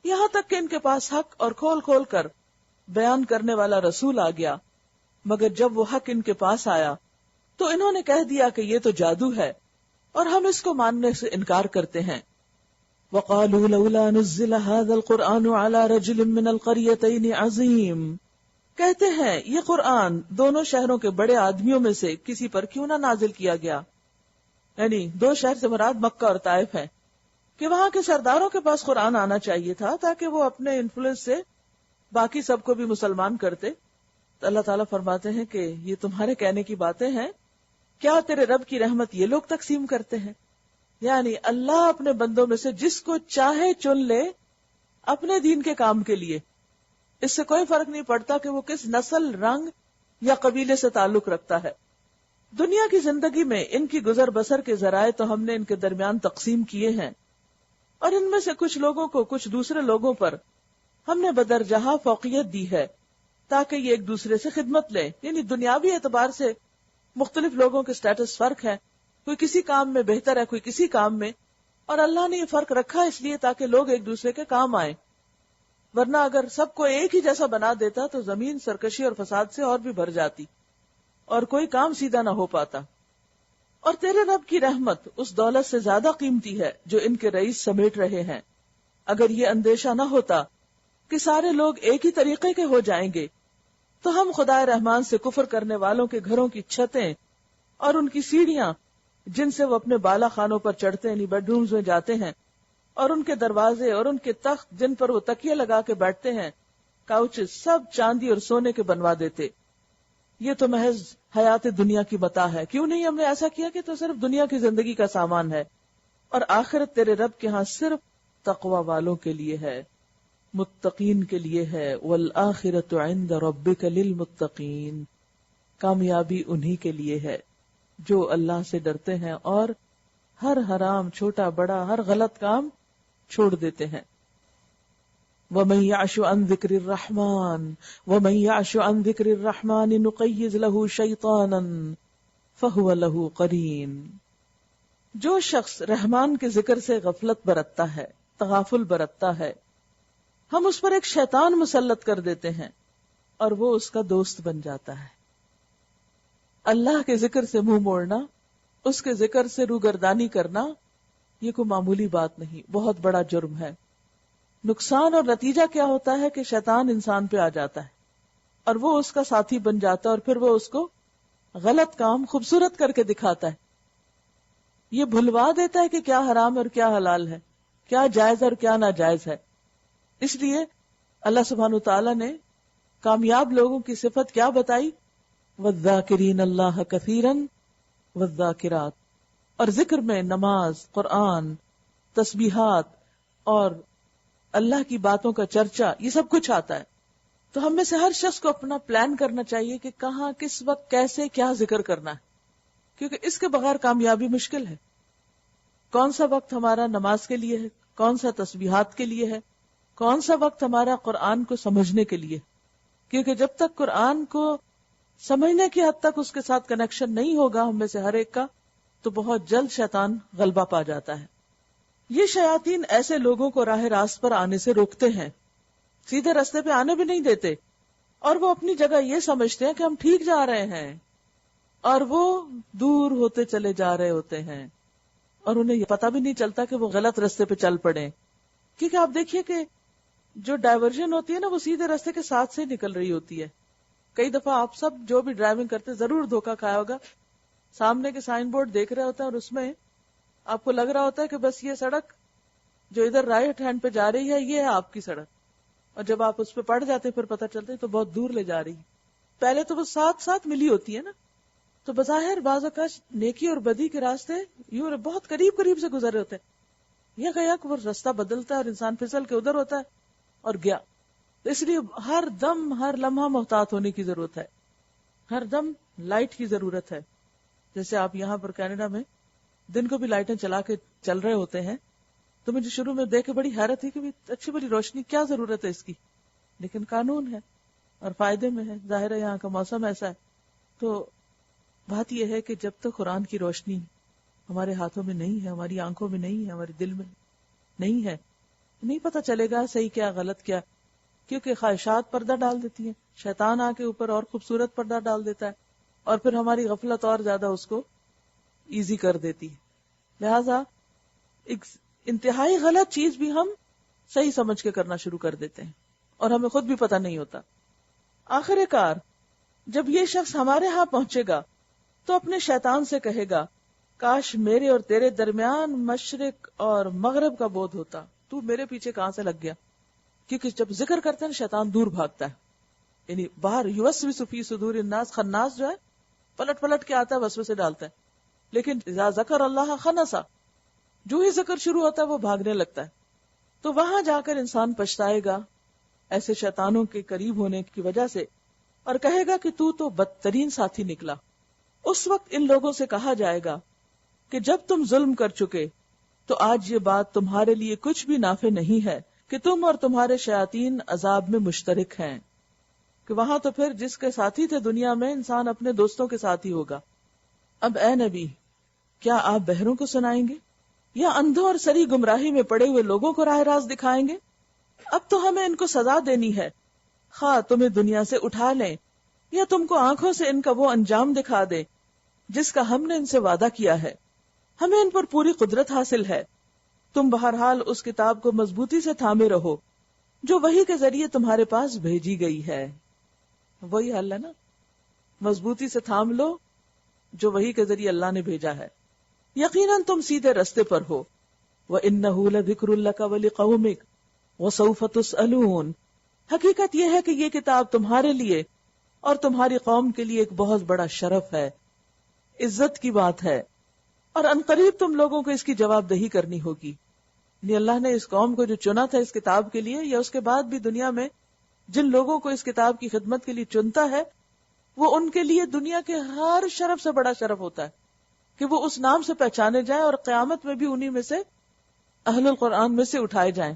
Speaker 1: یہاں تک کہ ان کے پاس حق اور کھول کھول کر بیان کرنے والا رسول آ گیا. مگر جب وہ حق ان کے پاس آیا تو انہوں نے کہہ دیا کہ یہ تو جادو ہے اور ہم اس کو ماننے سے انکار کرتے ہیں. وَقَالُوا لَوْلَا نُزِّلَ هَذَا الْقُرْآنُ عَلَى رَجُلٍ مِّنَ الْقَرْيَتَيْنِ عَظِيمٍ. کہتے ہیں یہ قرآن دونوں شہروں کے بڑے آدمیوں میں سے کسی پر کیوں نہ نازل کیا گیا. یعنی دو شہر سے مراد مکہ اور طائف ہے کہ وہاں کے سرداروں کے پاس قرآن آنا چاہیے تھا تاکہ وہ اپنے انفلوئنس سے باقی سب کو بھی مسلمان کرتے. تو اللہ تعالیٰ فرماتے ہیں کہ یہ تمہارے کہنے کی باتیں ہیں، کیا تیرے رب کی رحمت یہ لوگ تقسیم کرتے ہیں؟ یعنی اللہ اپنے بندوں میں سے جس کو چاہے چن لے اپنے دین کے کام کے لیے. اس سے کوئی فرق نہیں پڑتا کہ وہ کس نسل، رنگ یا قبیلے سے تعلق رکھتا ہے. دنیا کی زندگی میں ان کی گزر بسر کے ذرائع تو ہم نے ان کے درمیان تقسیم کیے ہیں، اور ان میں سے کچھ لوگوں کو کچھ دوسرے لوگوں پر ہم نے بدرجہ فوقیت دی ہے تاکہ یہ ایک دوسرے سے خدمت لیں. یعنی دنیاوی اعتبار سے مختلف لوگوں کے سٹیٹس فرق ہے، کوئی کسی کام میں بہتر ہے، کوئی کسی کام میں، اور اللہ نے یہ فرق رکھا اس لیے تاکہ لوگ ایک دوسرے کے کام آئیں. ورنہ اگر سب کو ایک ہی جیسا بنا دیتا تو زمین سرکشی اور فساد سے اور بھی بھر جاتی اور کوئی کام سیدھا نہ ہو پاتا. اور تیرے رب کی رحمت اس دولت سے زیادہ قیمتی ہے جو ان کے رئیس سمیٹ رہے ہیں. اگر یہ اندیشہ نہ ہوتا کہ سارے لوگ ایک ہی طریقے کے ہو جائیں گے تو ہم خدا رحمان سے کفر کرنے والوں کے گھروں کی چھتیں اور ان کی سیڑھیاں جن سے وہ اپنے بالا خانوں پر چڑھتے یعنی بیڈ رومز میں جاتے ہیں، اور ان کے دروازے اور ان کے تخت جن پر وہ تکیے لگا کے بیٹھتے ہیں، کاؤچز، سب چاندی اور سونے کے بنوا دیتے. یہ تو محض حیات دنیا کی متاع ہے. کیوں نہیں ہم نے ایسا کیا کہ تو صرف دنیا کی زندگی کا سامان ہے، اور آخرت تیرے رب کے ہاں صرف تقوی والوں کے لیے ہے، متقین کے لیے ہے. والآخرۃ عند ربک للمتقین. کامیابی انہی کے لیے ہے جو اللہ سے ڈرتے ہیں اور ہر حرام، چھوٹا بڑا، ہر غلط کام چھوڑ دیتے ہیں. وَمَن يَعْشُ عَن ذِكْرِ الرَّحْمَنِ وَمَن يَعْشُ عَن ذِكْرِ الرَّحْمَنِ نُقَيِّضْ لَهُ شَيْطَانًا فَهُوَ لَهُ قَرِينٌ. جو شخص رحمان کے ذکر سے غفلت برتتا ہے، تغافل برتتا ہے، ہم اس پر ایک شیطان مسلط کر دیتے ہیں اور وہ اس کا دوست بن جاتا ہے. اللہ کے ذکر سے منہ موڑنا، اس کے ذکر سے روگردانی کرنا، یہ کوئی معمولی بات نہیں، بہت بڑا جرم ہے. نقصان اور نتیجہ کیا ہوتا ہے کہ شیطان انسان پہ آ جاتا ہے اور وہ اس کا ساتھی بن جاتا ہے، اور پھر وہ اس کو غلط کام خوبصورت کر کے دکھاتا ہے. یہ بھلوا دیتا ہے کہ کیا حرام اور کیا حلال ہے، کیا جائز اور کیا ناجائز ہے. اس لیے اللہ سبحانہ وتعالی نے کامیاب لوگوں کی صفت کیا بتائی؟ وَالذَّاكِرِينَ اللَّهَ كَثِيرًا وَالذَّاكِرَاتِ. اور ذکر میں نماز، قرآن، تسبیحات اور اللہ کی باتوں کا چرچا، یہ سب کچھ آتا ہے. تو ہم میں سے ہر شخص کو اپنا پلان کرنا چاہیے کہ کہاں، کس وقت، کیسے، کیا ذکر کرنا ہے، کیونکہ اس کے بغیر کامیابی مشکل ہے. کون سا وقت ہمارا نماز کے لیے ہے، کون سا تسبیحات کے لیے ہے، کون سا وقت ہمارا قرآن کو سمجھنے کے لیے، کیونکہ جب تک قرآن کو سمجھنے کی حد تک اس کے ساتھ کنیکشن نہیں ہوگا ہم میں سے ہر ایک کا، تو بہت جلد شیطان غلبہ پا جاتا ہے. یہ شیاطین ایسے لوگوں کو راہ راست پر آنے سے روکتے ہیں، سیدھے راستے پہ آنے بھی نہیں دیتے، اور وہ اپنی جگہ یہ سمجھتے ہیں کہ ہم ٹھیک جا رہے ہیں، اور وہ دور ہوتے چلے جا رہے ہوتے ہیں، اور انہیں یہ پتہ بھی نہیں چلتا کہ وہ غلط راستے پہ چل پڑے. کیونکہ آپ دیکھیے کہ جو ڈائیورژن ہوتی ہے نا، وہ سیدھے راستے کے ساتھ سے نکل رہی ہوتی ہے. کئی دفعہ آپ سب جو بھی ڈرائیونگ کرتے ضرور دھوکہ کھایا ہوگا. سامنے کے سائن بورڈ دیکھ رہے ہوتے ہیں اور اس میں آپ کو لگ رہا ہوتا ہے کہ بس یہ سڑک جو ادھر رائٹ ہینڈ پہ جا رہی ہے یہ ہے آپ کی سڑک، اور جب آپ اس پہ پڑ جاتے پھر پتہ چلتا ہے تو بہت دور لے جا رہی ہے. پہلے تو وہ ساتھ ساتھ ملی ہوتی ہے نا, تو بظاہر بعض اوقات نیکی اور بدی کے راستے یوں بہت قریب قریب سے گزر رہے ہوتے ہیں, یک وہ راستہ بدلتا ہے اور انسان پھسل کے ادھر ہوتا ہے اور گیا. تو اس لیے ہر دم ہر لمحہ محتاط ہونے کی ضرورت ہے, ہر دم لائٹ کی ضرورت ہے. جیسے آپ یہاں پر کینیڈا میں دن کو بھی لائٹیں چلا کے چل رہے ہوتے ہیں, تو مجھے شروع میں دیکھ کے بڑی حیرت تھی کہ اچھی بڑی روشنی کیا ضرورت ہے اس کی, لیکن قانون ہے اور فائدے میں ہے. ظاہر ہے یہاں کا موسم ایسا ہے. تو بات یہ ہے کہ جب تک قرآن کی روشنی ہمارے ہاتھوں میں نہیں ہے, ہماری آنکھوں میں نہیں ہے, ہمارے دل میں نہیں ہے, نہیں پتہ چلے گا صحیح کیا غلط کیا, کیونکہ خواہشات پردہ ڈال دیتی ہیں, شیطان آ کے اوپر اور خوبصورت پردہ ڈال دیتا ہے اور پھر ہماری غفلت اور زیادہ اس کو ایزی کر دیتی ہے. لہذا ایک انتہائی غلط چیز بھی ہم صحیح سمجھ کے کرنا شروع کر دیتے ہیں اور ہمیں خود بھی پتہ نہیں ہوتا. آخر کار جب یہ شخص ہمارے ہاں پہنچے گا تو اپنے شیطان سے کہے گا, کاش میرے اور تیرے درمیان مشرق اور مغرب کا بودھ ہوتا, تو میرے پیچھے کہاں سے لگ گیا. کیونکہ جب ذکر کرتے ہیں شیطان دور بھاگتا ہے, یعنی باہر یوسوس فی صدور الناس, خناس جو ہے پلٹ پلٹ کے آتا ہے وسوسے ڈالتا ہے, لیکن اذا ذکر اللہ خنسا, جو ہی ذکر شروع ہوتا ہے وہ بھاگنے لگتا ہے. تو وہاں جا کر انسان پچھتائے گا ایسے شیطانوں کے قریب ہونے کی وجہ سے, اور کہے گا کہ تو بدترین ساتھی نکلا. اس وقت ان لوگوں سے کہا جائے گا کہ جب تم ظلم کر چکے تو آج یہ بات تمہارے لیے کچھ بھی نافع نہیں ہے کہ تم اور تمہارے شیاطین عذاب میں مشترک ہیں. کہ وہاں تو پھر جس کے ساتھی تھے دنیا میں, انسان اپنے دوستوں کے ساتھ ہی ہوگا. اب اے نبی, کیا آپ بہروں کو سنائیں گے یا اندھوں اور سری گمراہی میں پڑے ہوئے لوگوں کو راہ راست دکھائیں گے؟ اب تو ہمیں ان کو سزا دینی ہے, خواہ تمہیں دنیا سے اٹھا لیں یا تم کو آنکھوں سے ان کا وہ انجام دکھا دے جس کا ہم نے ان سے وعدہ کیا ہے. ہمیں ان پر پوری قدرت حاصل ہے. تم بہرحال اس کتاب کو مضبوطی سے تھامے رہو جو وحی کے ذریعے تمہارے پاس بھیجی گئی ہے. وہی حل ہے نا, مضبوطی سے تھام لو جو وحی کے ذریعے اللہ نے بھیجا ہے. یقیناً تم سیدھے رستے پر ہو. وَإِنَّهُ لَذِكْرٌ لَكَ وَلِقَوْمِكَ وَسَوْفَ تُسْأَلُونَ, حقیقت یہ ہے کہ یہ کتاب تمہارے لیے اور تمہاری قوم کے لیے ایک بہت بڑا شرف ہے, عزت کی بات ہے, اور عنقریب تم لوگوں کو اس کی جواب دہی کرنی ہوگی. یعنی اللہ نے اس قوم کو جو چنا تھا اس کتاب کے لیے, یا اس کے بعد بھی دنیا میں جن لوگوں کو اس کتاب کی خدمت کے لیے چنتا ہے, وہ ان کے لیے دنیا کے ہر شرف سے بڑا شرف ہوتا ہے کہ وہ اس نام سے پہچانے جائیں اور قیامت میں بھی انہی میں سے اہل القرآن میں سے اٹھائے جائیں.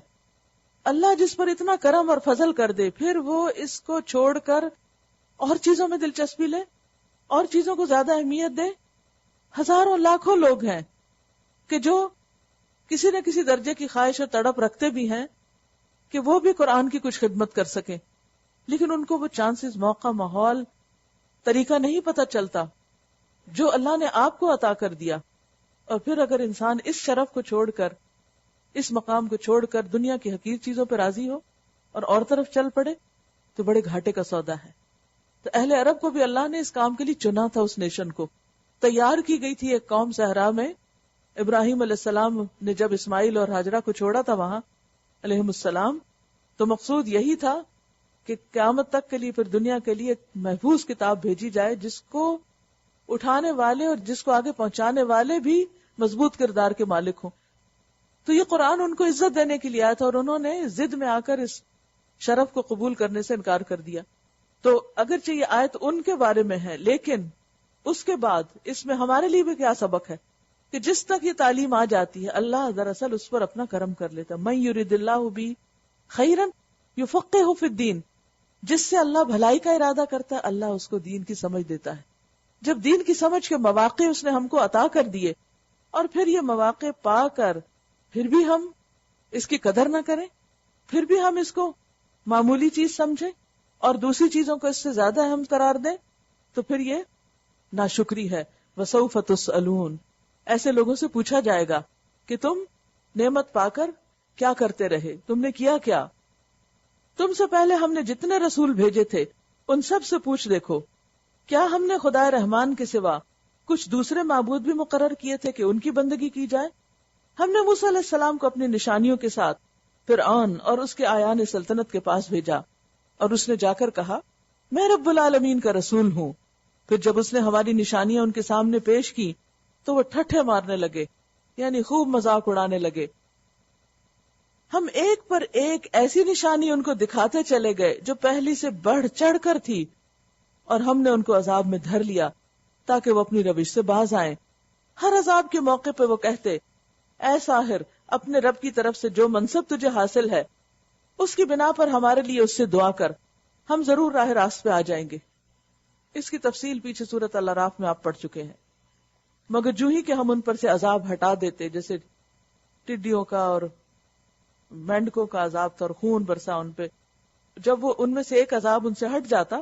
Speaker 1: اللہ جس پر اتنا کرم اور فضل کر دے, پھر وہ اس کو چھوڑ کر اور چیزوں میں دلچسپی لے اور چیزوں کو زیادہ اہمیت دے. ہزاروں لاکھوں لوگ ہیں کہ جو کسی نہ کسی درجے کی خواہش اور تڑپ رکھتے بھی ہیں کہ وہ بھی قرآن کی کچھ خدمت کر سکیں, لیکن ان کو وہ چانسز, موقع, ماحول, طریقہ نہیں پتہ چلتا جو اللہ نے آپ کو عطا کر دیا. اور پھر اگر انسان اس شرف کو چھوڑ کر, اس مقام کو چھوڑ کر دنیا کی حقیر چیزوں پہ راضی ہو اور طرف چل پڑے تو بڑے گھاٹے کا سودا ہے. تو اہل عرب کو بھی اللہ نے اس کام کے لیے چنا تھا. اس نیشن کو تیار کی گئی تھی ایک قوم صحرا میں. ابراہیم علیہ السلام نے جب اسماعیل اور ہاجرہ کو چھوڑا تھا وہاں علیہم السلام, تو مقصود یہی تھا کہ قیامت تک کے لیے پھر دنیا کے لیے ایک محفوظ کتاب بھیجی جائے جس کو اٹھانے والے اور جس کو آگے پہنچانے والے بھی مضبوط کردار کے مالک ہوں. تو یہ قرآن ان کو عزت دینے کے لیے آیا تھا اور انہوں نے ضد میں آ کر اس شرف کو قبول کرنے سے انکار کر دیا. تو اگرچہ یہ آیت ان کے بارے میں ہے, لیکن اس کے بعد اس میں ہمارے لیے بھی کیا سبق ہے کہ جس تک یہ تعلیم آ جاتی ہے اللہ دراصل اس پر اپنا کرم کر لیتا ہے. من یرید اللہ بہ خیرا یفقہہ فی الدین, جس سے اللہ بھلائی کا ارادہ کرتا ہے اللہ اس کو دین کی سمجھ دیتا ہے. جب دین کی سمجھ کے مواقع اس نے ہم کو عطا کر دیے اور پھر یہ مواقع پا کر پھر بھی ہم اس کی قدر نہ کریں, پھر بھی ہم اس کو معمولی چیز سمجھیں اور دوسری چیزوں کو اس سے زیادہ اہم قرار دیں, تو پھر یہ ناشکری ہے. وَسَوْفَ تُسْأَلُونَ, ایسے لوگوں سے پوچھا جائے گا کہ تم نعمت پا کر کیا کرتے رہے, تم نے کیا کیا. تم سے پہلے ہم نے جتنے رسول بھیجے تھے ان سب سے پوچھ دیکھو, کیا ہم نے خدا رحمان کے سوا کچھ دوسرے معبود بھی مقرر کیے تھے کہ ان کی بندگی کی جائے؟ ہم نے موسیٰ علیہ السلام کو اپنی نشانیوں کے ساتھ فرعون اور اس کے آیان سلطنت کے پاس بھیجا، اور اس نے جا کر کہا میں رب العالمین کا رسول ہوں۔ پھر جب اس نے ہماری نشانیاں ان کے سامنے پیش کی تو وہ ٹھٹھے مارنے لگے، یعنی خوب مذاق اڑانے لگے۔ ہم ایک پر ایک ایسی نشانی ان کو دکھاتے چلے گئے جو پہلی سے بڑھ چڑھ کر تھی، اور ہم نے ان کو عذاب میں دھر لیا تاکہ وہ اپنی روش سے باز آئیں۔ ہر عذاب کے موقع پہ وہ کہتے اے ساحر، اپنے رب کی طرف سے جو منصب تجھے حاصل ہے اس کی بنا پر ہمارے لیے اس سے دعا کر، ہم ضرور راہ راست پہ آ جائیں گے۔ اس کی تفصیل پیچھے سورۃ الاعراف میں آپ پڑھ چکے ہیں۔ مگر جو ہی کہ ہم ان پر سے عذاب ہٹا دیتے، جیسے ٹڈیوں کا اور مینڈکوں کا عذاب تھا اور خون برسا ان پہ، جب وہ ان میں سے ایک عذاب ان سے ہٹ جاتا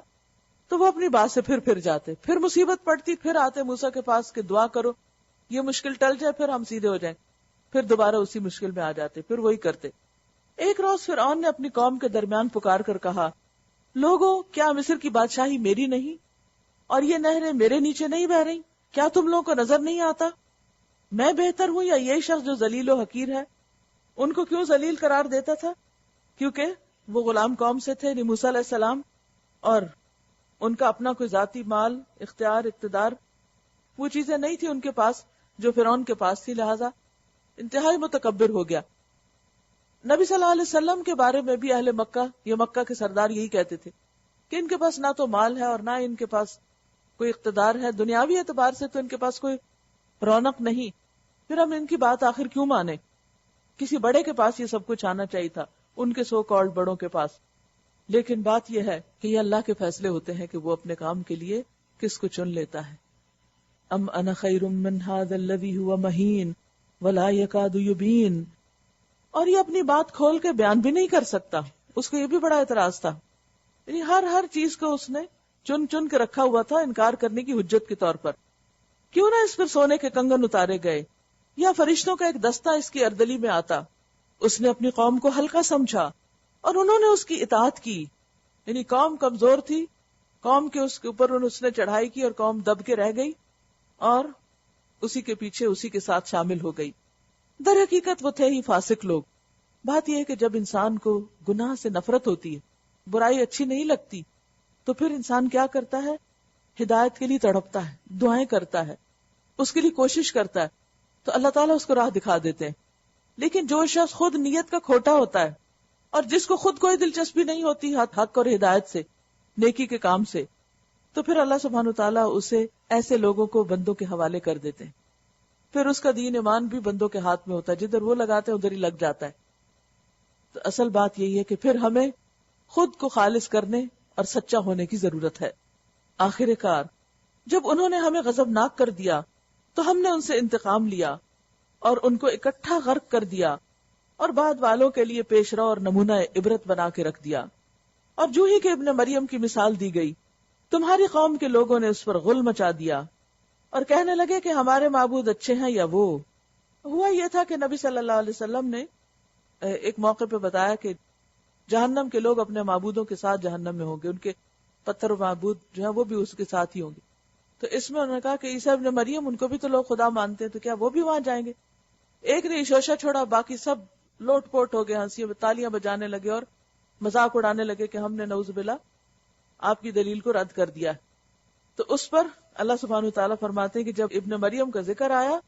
Speaker 1: تو وہ اپنی بات سے پھر جاتے، پھر مصیبت پڑتی، پھر آتے موسیٰ کے پاس کہ دعا کرو یہ مشکل ٹل جائے، پھر ہم سیدھے ہو جائیں، پھر دوبارہ اسی مشکل میں آ جاتے، پھر وہی کرتے۔ ایک روز فرعون نے اپنی قوم کے درمیان پکار کر کہا لوگو، کیا مصر کی بادشاہی میری نہیں اور یہ نہریں میرے نیچے نہیں بہ رہی؟ کیا تم لوگوں کو نظر نہیں آتا میں بہتر ہوں یا یہ شخص جو ذلیل و حقیر ہے؟ ان کو کیوں ذلیل قرار دیتا تھا؟ کیونکہ وہ غلام قوم سے تھے، یعنی موسیٰ علیہ السلام، اور ان کا اپنا کوئی ذاتی مال، اختیار، اقتدار، وہ چیزیں نہیں تھی ان کے پاس جو فرعون کے پاس تھی، لہذا انتہائی متکبر ہو گیا۔ نبی صلی اللہ علیہ وسلم کے بارے میں بھی اہل مکہ یا مکہ کے سردار یہی کہتے تھے کہ ان کے پاس نہ تو مال ہے اور نہ ان کے پاس کوئی اقتدار ہے، دنیاوی اعتبار سے تو ان کے پاس کوئی رونق نہیں، پھر ہم ان کی بات آخر کیوں مانے؟ کسی بڑے کے پاس یہ سب کچھ آنا چاہیے تھا، ان کے سو کالڈ بڑوں کے پاس۔ لیکن بات یہ ہے کہ یہ اللہ کے فیصلے ہوتے ہیں کہ وہ اپنے کام کے لیے کس کو چن لیتا ہے۔ ام انا خیر من ھذا الذی ھو مہین ولا یکاد یبین، اور یہ اپنی بات کھول کے بیان بھی نہیں کر سکتا، اس کو یہ بھی بڑا اعتراض تھا، یعنی ہر چیز کو اس نے چن کے رکھا ہوا تھا انکار کرنے کی حجت کے طور پر۔ کیوں نہ اس پر سونے کے کنگن اتارے گئے یا فرشتوں کا ایک دستہ اس کی اردلی میں آتا۔ اس نے اپنی قوم کو ہلکا سمجھا اور انہوں نے اس کی اطاعت کی، یعنی قوم کمزور تھی، قوم کے اس کے اوپر اس نے چڑھائی کی اور قوم دب کے رہ گئی اور اسی کے پیچھے اسی کے ساتھ شامل ہو گئی۔ در حقیقت وہ تھے ہی فاسق لوگ۔ بات یہ ہے کہ جب انسان کو گناہ سے نفرت ہوتی ہے، برائی اچھی نہیں لگتی، تو پھر انسان کیا کرتا ہے؟ ہدایت کے لیے تڑپتا ہے، دعائیں کرتا ہے، اس کے لیے کوشش کرتا ہے، تو اللہ تعالیٰ اس کو راہ دکھا دیتے ہیں۔ لیکن جو شخص خود نیت کا کھوٹا ہوتا ہے اور جس کو خود کوئی دلچسپی نہیں ہوتی حق اور ہدایت سے، نیکی کے کام سے، تو پھر اللہ سبحانہ وتعالیٰ اسے ایسے لوگوں کو بندوں کے حوالے کر دیتے ہیں۔ پھر اس کا دین ایمان بھی بندوں کے ہاتھ میں ہوتا ہے، جدھر وہ لگاتے ہیں ادھر ہی لگ جاتا ہے۔ تو اصل بات یہی ہے کہ پھر ہمیں خود کو خالص کرنے اور سچا ہونے کی ضرورت ہے۔ آخر کار جب انہوں نے ہمیں غضبناک کر دیا تو ہم نے ان سے انتقام لیا اور ان کو اکٹھا غرق کر دیا اور بعد والوں کے لیے پیشرو اور نمونہ عبرت بنا کے رکھ دیا۔ اور جو ہی کہ ابن مریم کی مثال دی گئی، تمہاری قوم کے لوگوں نے اس پر غل مچا دیا اور کہنے لگے کہ ہمارے معبود اچھے ہیں یا وہ۔ ہوا یہ تھا کہ نبی صلی اللہ علیہ وسلم نے ایک موقع پہ بتایا کہ جہنم کے لوگ اپنے معبودوں کے ساتھ جہنم میں ہوں گے، ان کے پتھر و معبود جو ہیں وہ بھی اس کے ساتھ ہی ہوں گے۔ تو اس میں انہوں نے کہا کہ عیسیٰ ابن مریم، ان کو بھی تو لوگ خدا مانتے ہیں، تو کیا وہ بھی وہاں جائیں گے؟ ایک نے شوشہ چھوڑا، باقی سب لوٹ پوٹ ہو گئے، ہنسی تالیاں بجانے لگے اور مذاق اڑانے لگے کہ ہم نے نعوذ باللہ آپ کی دلیل کو رد کر دیا۔ تو اس پر اللہ سبحانہ وتعالیٰ فرماتے ہیں کہ جب ابن مریم کا ذکر آیا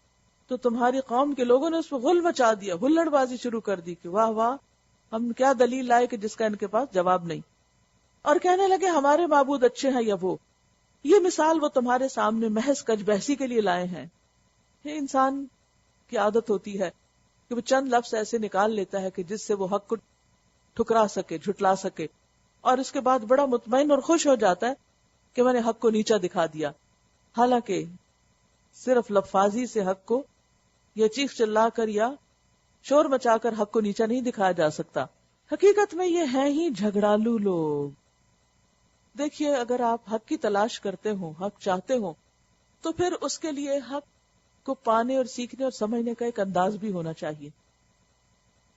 Speaker 1: تو تمہاری قوم کے لوگوں نے اس پر غل مچا دیا، ہلڑ بازی شروع کر دی کہ واہ واہ، ہم کیا دلیل لائے کہ جس کا ان کے پاس جواب نہیں، اور کہنے لگے ہمارے معبود اچھے ہیں یا وہ۔ یہ مثال وہ تمہارے سامنے محض کج بحثی کے لیے لائے ہیں۔ یہ انسان کی عادت ہوتی ہے کہ وہ چند لفظ ایسے نکال لیتا ہے کہ جس سے وہ حق کو ٹھکرا سکے، جھٹلا سکے، اور اس کے بعد بڑا مطمئن اور خوش ہو جاتا ہے کہ میں نے حق کو نیچا دکھا دیا۔ حالانکہ صرف لفاظی سے حق کو یا چیخ چلا کر یا شور مچا کر حق کو نیچا نہیں دکھایا جا سکتا۔ حقیقت میں یہ ہیں ہی جھگڑالو لوگ۔ دیکھیے، اگر آپ حق کی تلاش کرتے ہوں، حق چاہتے ہوں، تو پھر اس کے لیے حق کو پانے اور سیکھنے اور سمجھنے کا ایک انداز بھی ہونا چاہیے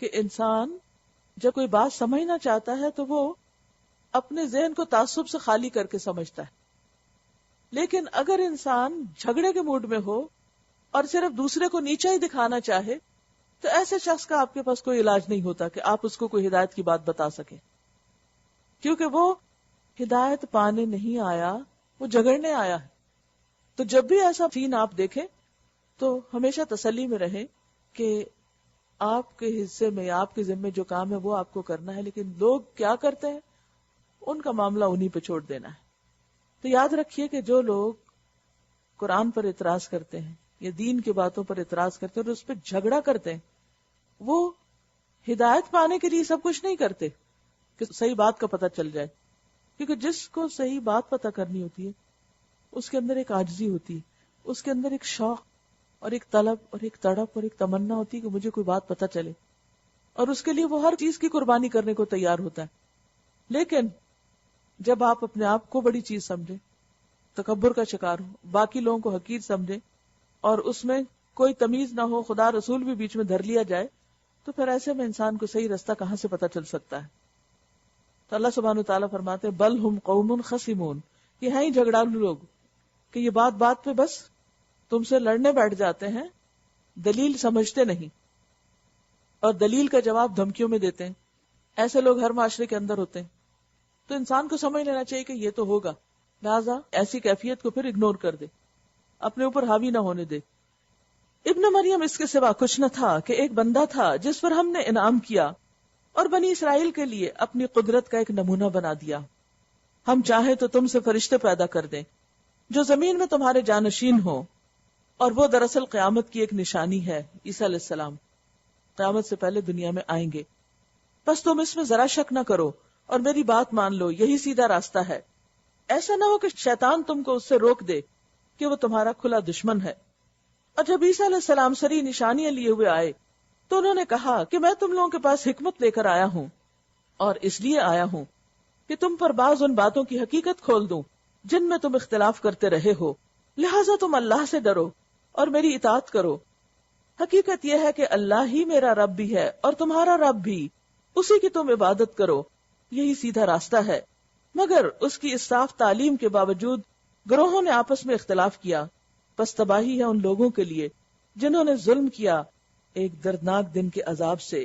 Speaker 1: کہ انسان جب کوئی بات سمجھنا چاہتا ہے تو وہ اپنے ذہن کو تعصب سے خالی کر کے سمجھتا ہے۔ لیکن اگر انسان جھگڑے کے موڈ میں ہو اور صرف دوسرے کو نیچا ہی دکھانا چاہے تو ایسے شخص کا آپ کے پاس کوئی علاج نہیں ہوتا کہ آپ اس کو کوئی ہدایت کی بات بتا سکیں، کیونکہ وہ ہدایت پانے نہیں آیا، وہ جگڑنے آیا ہے۔ تو جب بھی ایسا سین آپ دیکھیں تو ہمیشہ تسلی میں رہیں کہ آپ کے حصے میں، آپ کے ذمے جو کام ہے وہ آپ کو کرنا ہے، لیکن لوگ کیا کرتے ہیں ان کا معاملہ انہی پہ چھوڑ دینا ہے۔ تو یاد رکھیے کہ جو لوگ قرآن پر اعتراض کرتے ہیں یا دین کی باتوں پر اعتراض کرتے ہیں اور اس پہ جھگڑا کرتے ہیں، وہ ہدایت پانے کے لیے سب کچھ نہیں کرتے کہ صحیح بات کا پتہ چل جائے، کیونکہ جس کو صحیح بات پتہ کرنی ہوتی ہے اس کے اندر ایک عاجزی ہوتی ہے، اس کے اندر ایک شوق اور ایک طلب اور ایک تڑپ اور ایک تمنا ہوتی ہے کہ مجھے کوئی بات پتہ چلے، اور اس کے لیے وہ ہر چیز کی قربانی کرنے کو تیار ہوتا ہے۔ لیکن جب آپ اپنے آپ کو بڑی چیز سمجھیں، تکبر کا شکار ہو، باقی لوگوں کو حقیر سمجھیں اور اس میں کوئی تمیز نہ ہو، خدا رسول بھی بیچ میں دھر لیا جائے، تو پھر ایسے میں انسان کو صحیح رستہ کہاں سے پتہ چل سکتا ہے؟ تو اللہ سبحانہ وتعالیٰ فرماتے ہیں بل ہم قوم خصمون، یہ ہیں ہی جھگڑالو لوگ کہ یہ بات بات پہ بس تم سے لڑنے بیٹھ جاتے ہیں، دلیل سمجھتے نہیں اور دلیل کا جواب دھمکیوں میں دیتے ہیں۔ ایسے لوگ ہر معاشرے کے اندر ہوتے ہیں، تو انسان کو سمجھ لینا چاہیے کہ یہ تو ہوگا، لہذا ایسی کیفیت کو پھر اگنور کر دے، اپنے اوپر حاوی نہ ہونے دے۔ ابن مریم اس کے سوا کچھ نہ تھا کہ ایک بندہ تھا جس پر ہم نے انعام کیا اور بنی اسرائیل کے لیے اپنی قدرت کا ایک نمونہ بنا دیا۔ ہم چاہیں تو تم سے فرشتے پیدا کر دیں جو زمین میں تمہارے جانشین ہوں، اور وہ دراصل قیامت کی ایک نشانی ہے۔ عیسیٰ علیہ السلام قیامت سے پہلے دنیا میں آئیں گے، بس تم اس میں ذرا شک نہ کرو اور میری بات مان لو، یہی سیدھا راستہ ہے۔ ایسا نہ ہو کہ شیطان تم کو اس سے روک دے کہ وہ تمہارا کھلا دشمن ہے۔ اور جب عیسیٰ علیہ السلام سری نشانیاں لیے ہوئے آئے تو انہوں نے کہا کہ میں تم لوگوں کے پاس حکمت لے کر آیا ہوں، اور اس لیے آیا ہوں کہ تم پر بعض ان باتوں کی حقیقت کھول دوں جن میں تم اختلاف کرتے رہے ہو، لہٰذا تم اللہ سے ڈرو اور میری اطاعت کرو۔ حقیقت یہ ہے کہ اللہ ہی میرا رب بھی ہے اور تمہارا رب بھی، اسی کی تم عبادت کرو، یہی سیدھا راستہ ہے۔ مگر اس کی اس صاف تعلیم کے باوجود گروہوں نے آپس میں اختلاف کیا، پس تباہی ہے ان لوگوں کے لیے جنہوں نے ظلم کیا ایک دردناک دن کے عذاب سے۔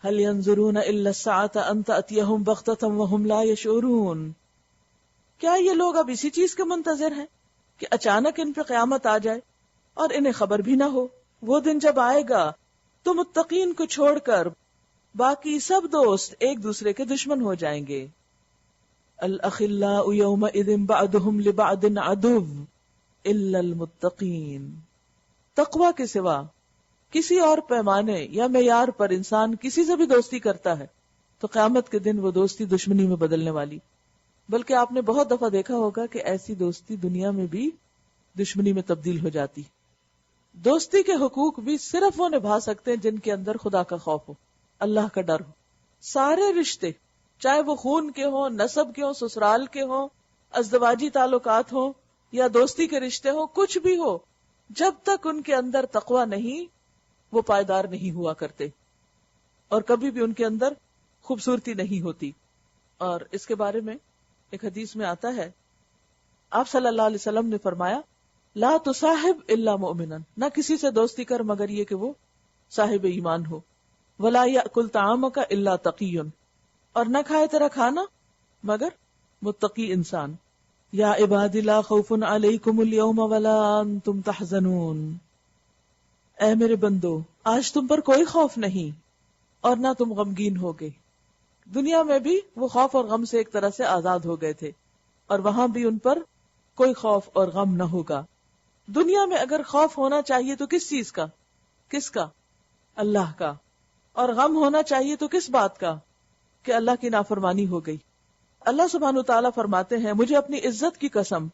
Speaker 1: هل ينظرون الا الساعة ان تأتيهم بغتة وهم لا يشعرون، کیا یہ لوگ اب اسی چیز کے منتظر ہیں کہ اچانک ان پہ قیامت آ جائے اور انہیں خبر بھی نہ ہو؟ وہ دن جب آئے گا تو متقین کو چھوڑ کر باقی سب دوست ایک دوسرے کے دشمن ہو جائیں گے۔ الاخلاء یومئذ بعضهم لبعض عدو الا المتقین، تقوی کے سوا کسی اور پیمانے یا معیار پر انسان کسی سے بھی دوستی کرتا ہے تو قیامت کے دن وہ دوستی دشمنی میں بدلنے والی، بلکہ آپ نے بہت دفعہ دیکھا ہوگا کہ ایسی دوستی دنیا میں بھی دشمنی میں تبدیل ہو جاتی۔ دوستی کے حقوق بھی صرف وہ نبھا سکتے ہیں جن کے اندر خدا کا خوف ہو، اللہ کا ڈر ہو۔ سارے رشتے چاہے وہ خون کے ہوں، نسب کے ہوں، سسرال کے ہوں، ازدواجی تعلقات ہوں یا دوستی کے رشتے ہوں، کچھ بھی ہو، جب تک ان کے اندر تقوی نہیں وہ پائیدار نہیں ہوا کرتے، اور کبھی بھی ان کے اندر خوبصورتی نہیں ہوتی۔ اور اس کے بارے میں ایک حدیث میں آتا ہے، آپ صلی اللہ علیہ وسلم نے فرمایا لا تصاحب الا مؤمنا، نہ کسی سے دوستی کر مگر یہ کہ وہ صاحب ایمان ہو، ولا یأکل طعامک الا تقی، اور نہ کھائے تیرا کھانا مگر متقی انسان۔ یا عباد لا خوف علیکم اليوم ولا انتم تحزنون، اے میرے بندو آج تم پر کوئی خوف نہیں اور نہ تم غمگین ہوگے۔ دنیا میں بھی وہ خوف اور غم سے ایک طرح سے آزاد ہو گئے تھے، اور وہاں بھی ان پر کوئی خوف اور غم نہ ہوگا۔ دنیا میں اگر خوف ہونا چاہیے تو کس چیز کا؟ کس کا؟ اللہ کا۔ اور غم ہونا چاہیے تو کس بات کا؟ کہ اللہ کی نافرمانی ہو گئی۔ اللہ سبحانہ وتعالیٰ فرماتے ہیں مجھے اپنی عزت کی قسم،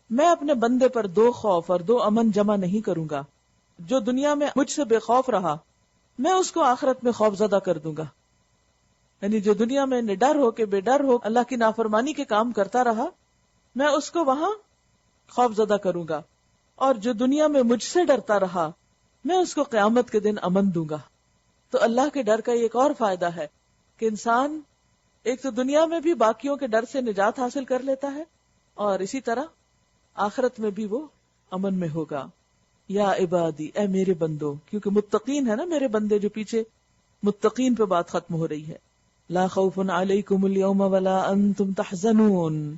Speaker 1: میں اپنے بندے پر 2 خوف اور 2 امن جمع نہیں کروں گا۔ جو دنیا میں مجھ سے بے خوف رہا میں اس کو آخرت میں خوف زدہ کر دوں گا، یعنی جو دنیا میں نڈر ہو کے بے ڈر ہو اللہ کی نافرمانی کے کام کرتا رہا میں اس کو وہاں خوف زدہ کروں گا، اور جو دنیا میں مجھ سے ڈرتا رہا میں اس کو قیامت کے دن امن دوں گا۔ تو اللہ کے ڈر کا ایک اور فائدہ ہے کہ انسان ایک تو دنیا میں بھی باقیوں کے ڈر سے نجات حاصل کر لیتا ہے، اور اسی طرح آخرت میں بھی وہ امن میں ہوگا۔ یا عبادی، اے میرے بندوں، کیونکہ متقین ہے نا میرے بندے، جو پیچھے متقین پہ بات ختم ہو رہی ہے. لا خوف علیکم اليوم ولا انتم تحزنون،